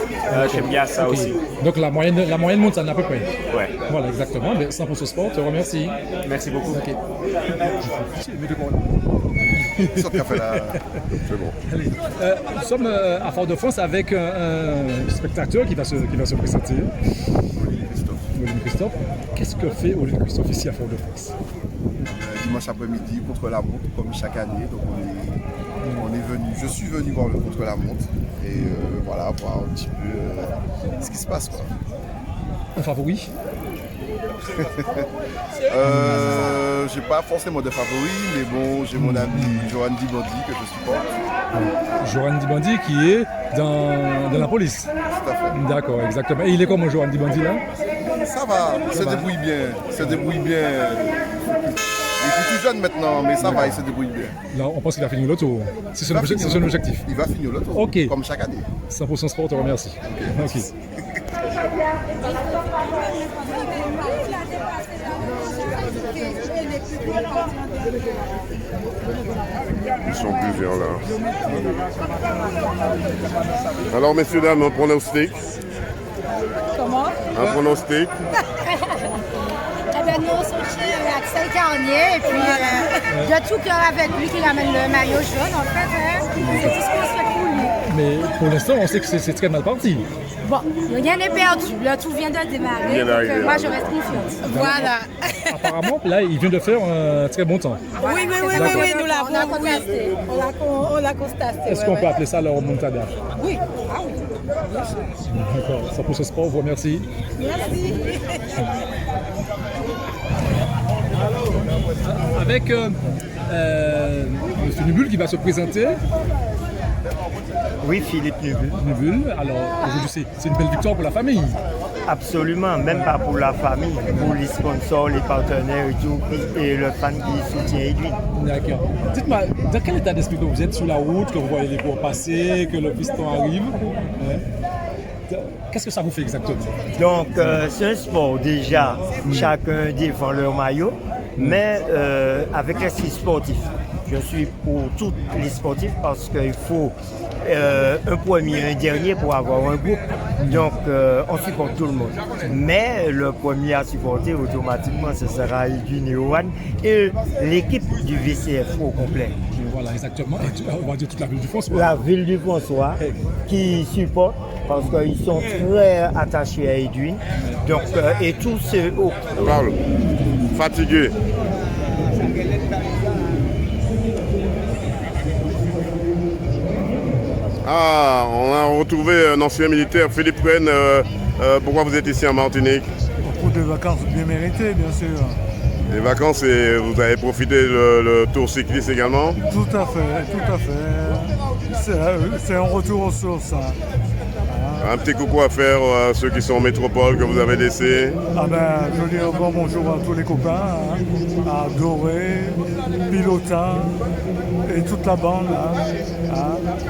j'aime bien ça aussi. Donc la moyenne montagne à peu près. Ouais. Voilà, exactement. Mais 100% Sport, te remercie. Merci beaucoup. Okay. C'est bon. Allez, nous sommes à Fort-de-France avec un spectateur qui va se présenter. Olivier Christophe. Qu'est-ce que fait Olivier Christophe ici à Fort-de-France? Dimanche après-midi, contre la montre, comme chaque année. Donc je suis venu voir le contre la montre et voilà, voir un petit peu ce qui se passe, quoi. Un favori? J'ai pas forcément de favori, mais bon, j'ai mon ami Johan Dibandi que je supporte. Johan Dibandi qui est dans la police. Tout à fait. D'accord, exactement. Et il est comment Johan Dibandi là? Ça va, il se débrouille bien. Il est tout jeune maintenant, mais ça va, il se débrouille bien. Là, on pense qu'il va finir le tour. C'est son objectif. Il va finir le tour, okay. Comme chaque année. 100% Sport, te remercie. Okay. Ils sont plusieurs là. Alors messieurs, dames, un pronostic. Comment? Un pronostic. Eh bien, nous, on soutient Axel Carnier et puis de tout cœur avec lui qu'il amène le maillot jaune. En fait, c'est tout ce qu'on se fait pour lui. Mais pour l'instant, on sait que c'est très mal parti. Bon, rien n'est perdu. Là, tout vient de démarrer. Donc, moi, je reste confiante. Voilà. Apparemment, là, il vient de faire un très bon temps. Oui, nous l'avons constaté. On l'a constaté. Est-ce qu'on peut appeler ça la remontada? Oui. Ah oui. D'accord. Ça pour ce sport, vous remercie. Merci. Avec M. Nubul qui va se présenter. Oui, Philippe Nubul. Alors, aujourd'hui, c'est une belle victoire pour la famille. Absolument, même pas pour la famille, pour les sponsors, les partenaires et tout, et le fan qui soutient Edwin. D'accord. Dites-moi, dans quel état d'esprit que vous êtes sur la route, que vous voyez les cours passer, que le piston arrive, qu'est-ce que ça vous fait exactement? Donc, c'est un sport déjà, chacun défend leur maillot, mais avec l'esprit sportif. Je suis pour tous les sportifs parce qu'il faut un premier, un dernier pour avoir un groupe. Donc, on supporte tout le monde. Mais le premier à supporter, automatiquement, ce sera Edwin et Johan et l'équipe du VCF au complet. Voilà, exactement. Et on va dire toute la ville du François. La ville du François qui supporte parce qu'ils sont très attachés à Edwin. Donc, et tous ceux... Parle. Fatigué. Ah, on a retrouvé un ancien militaire, Philippe Rennes. Pourquoi vous êtes ici en Martinique? Pour des vacances bien méritées, bien sûr. Les vacances et vous avez profité le tour cycliste également? Tout à fait. C'est un retour aux sources. Un petit coucou à faire à ceux qui sont en métropole que vous avez laissés. Ah ben, je dis encore bonjour à tous les copains, à Doré, Pilotin et toute la bande.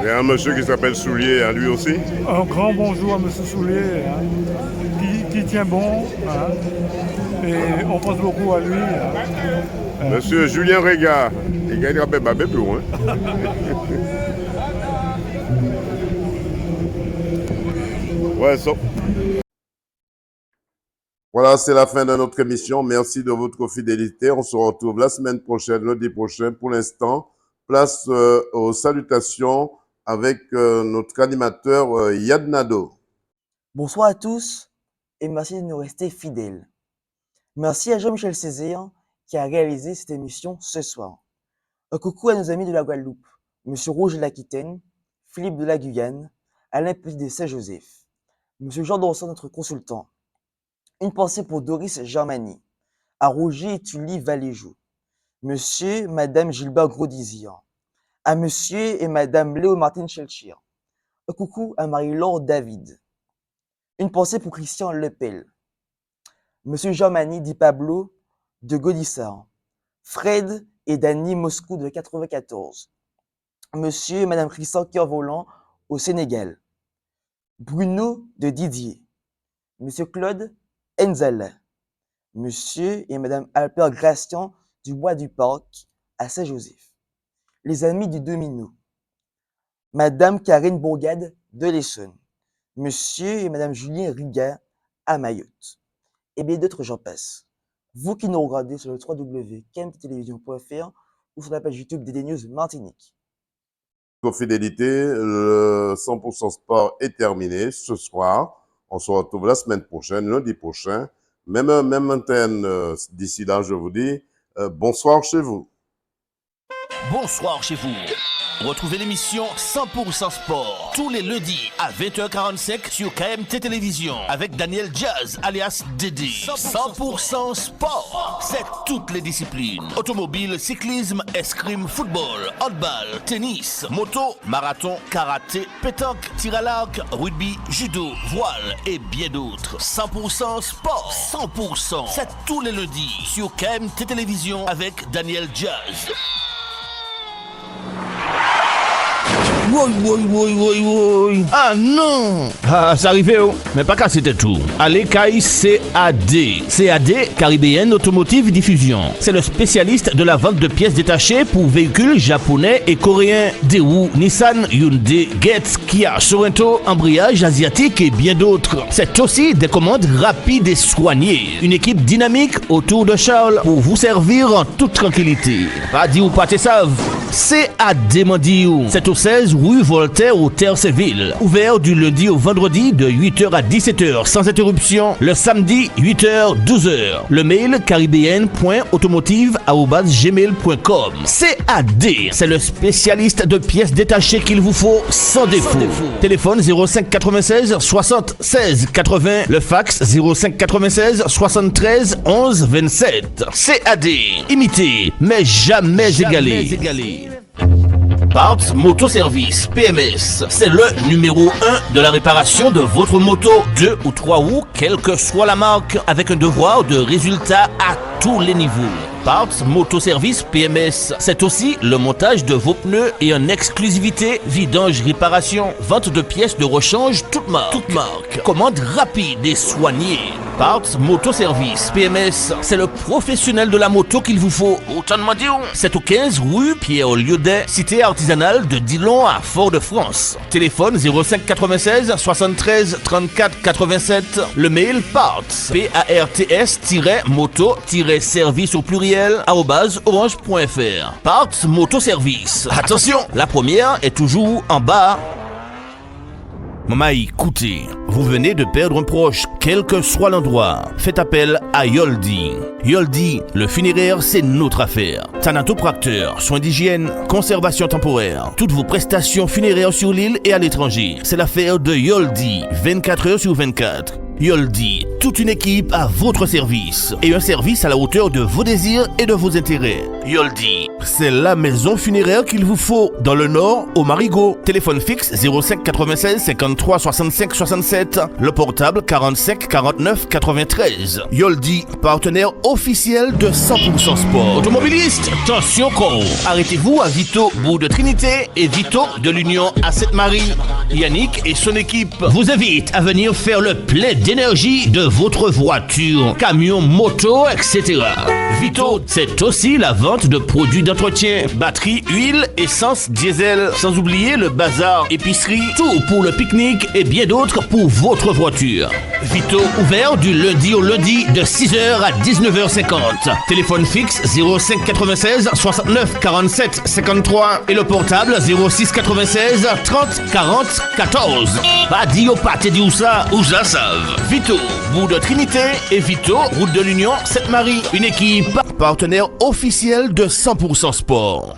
Il y a un monsieur qui s'appelle Soulier, lui aussi. Un grand bonjour à monsieur Soulier, qui tient bon. Et on pense beaucoup à lui. Monsieur Julien Réga, il gagne Babé plus loin. Ouais, so. Voilà, c'est la fin de notre émission. Merci de votre fidélité. On se retrouve la semaine prochaine, lundi prochain. Pour l'instant, place aux salutations avec notre animateur Yad Nado. Bonsoir à tous et merci de nous rester fidèles. Merci à Jean-Michel Césaire qui a réalisé cette émission ce soir. Un coucou à nos amis de la Guadeloupe, Monsieur Rouge de l'Aquitaine, Philippe de la Guyane, Alain Petit de Saint-Joseph, Monsieur Jean Dorson, notre consultant. Une pensée pour Doris Germani, à Roger et Tully Valéjou, Monsieur et Madame Gilbert Gros-Désir, à Monsieur et Madame Léo Martin Chelchir, un coucou à Marie-Laure David. Une pensée pour Christian Lepel, Monsieur Jean-Mani Di Pablo de Gaudissart, Fred et Dany Moscou de 94, Monsieur et Madame Christian Cœur-Volant au Sénégal, Bruno de Didier, Monsieur Claude Enzala, Monsieur et Madame Albert Gracian du Bois du Parc à Saint-Joseph, les amis du Domino, Madame Karine Bourgade de l'Essonne, Monsieur et Madame Julien Riga à Mayotte, et bien d'autres j'en passe. Vous qui nous regardez sur le www.kemtelevision.fr ou sur la page YouTube DD News Martinique. Pour fidélité, le 100% sport est terminé ce soir. On se retrouve la semaine prochaine, lundi prochain. Même antenne. D'ici là, je vous dis bonsoir chez vous. Bonsoir chez vous. Retrouvez l'émission 100% Sport tous les lundis à 20h45 sur KMT Télévision avec Daniel Jazz alias Dédé. 100% Sport, c'est toutes les disciplines. Automobile, cyclisme, escrime, football, handball, tennis, moto, marathon, karaté, pétanque, tir à l'arc, rugby, judo, voile et bien d'autres. 100% Sport, 100%, c'est tous les lundis sur KMT Télévision avec Daniel Jazz. Oui. Ah non! Ah, ça arrivait, oh. Mais pas qu'à c'était tout. Allez, Kai CAD. CAD, Caribbean Automotive Diffusion. C'est le spécialiste de la vente de pièces détachées pour véhicules japonais et coréens. Daewoo, Nissan, Hyundai, Getz, Kia, Sorento, embrayage asiatique et bien d'autres. C'est aussi des commandes rapides et soignées. Une équipe dynamique autour de Charles pour vous servir en toute tranquillité. Pas dit ou pas te savent. CAD Mandiou. C'est au 16 rue Voltaire au Terre-Séville. Ouvert du lundi au vendredi de 8h à 17h sans interruption. Le samedi 8h 12h. Le mail caribbean.automotive@gmail.com. CAD, c'est le spécialiste de pièces détachées qu'il vous faut sans défaut. Téléphone 05 96 60 16 80. Le fax 05 96 73 11 27. CAD, imité mais jamais égalé. Parts Motoservice PMS, c'est le numéro 1 de la réparation de votre moto, 2 ou 3 roues, quelle que soit la marque, avec un devoir de résultat à tous les niveaux. Parts Motoservice PMS, c'est aussi le montage de vos pneus et en exclusivité, vidange, réparation, vente de pièces de rechange, toute marque. Commande rapide et soignée. Parts Motoservice PMS, c'est le professionnel de la moto qu'il vous faut. Autant demander, c'est au 15 rue Pierre-Liaudet, cité artisanale de Dillon à Fort-de-France. Téléphone 05 96 73 34 87. Le mail parts, PARTS-moto-service au pluriel @orange.fr. Parts Motoservice. Attention, la première est toujours en bas. Maman, écoutez, vous venez de perdre un proche, quel que soit l'endroit. Faites appel à Yoldi. Yoldi, le funéraire, c'est notre affaire. Thanatopracteur, soins d'hygiène, conservation temporaire. Toutes vos prestations funéraires sur l'île et à l'étranger. C'est l'affaire de Yoldi, 24 heures sur 24. Yoldi, toute une équipe à votre service et un service à la hauteur de vos désirs et de vos intérêts. Yoldi, c'est la maison funéraire qu'il vous faut dans le Nord au Marigot. Téléphone fixe 05 96 53 65 67, le portable 45 49 93. Yoldi, partenaire officiel de 100% Sport. Automobiliste, attention con. Arrêtez-vous à Vito, bout de Trinité et Vito de l'Union à Sainte-Marie. Yannick et son équipe vous invitent à venir faire le plein d'énergie de votre voiture, camion, moto, etc. Vito, c'est aussi la vente de produits d'entretien, batterie, huile, essence, diesel, sans oublier le bazar, épicerie, tout pour le pique-nique et bien d'autres pour votre voiture. Vito, ouvert du lundi au lundi de 6h à 19h50. Téléphone fixe 05 96 69 47 53 et le portable 06 96 30 40 14. Pas dit au pâté dit où ça, où ça savent. Vito, bout de Trinité et Vito, route de l'Union, Sainte-Marie. Une équipe partenaire officielle de 100% Sport.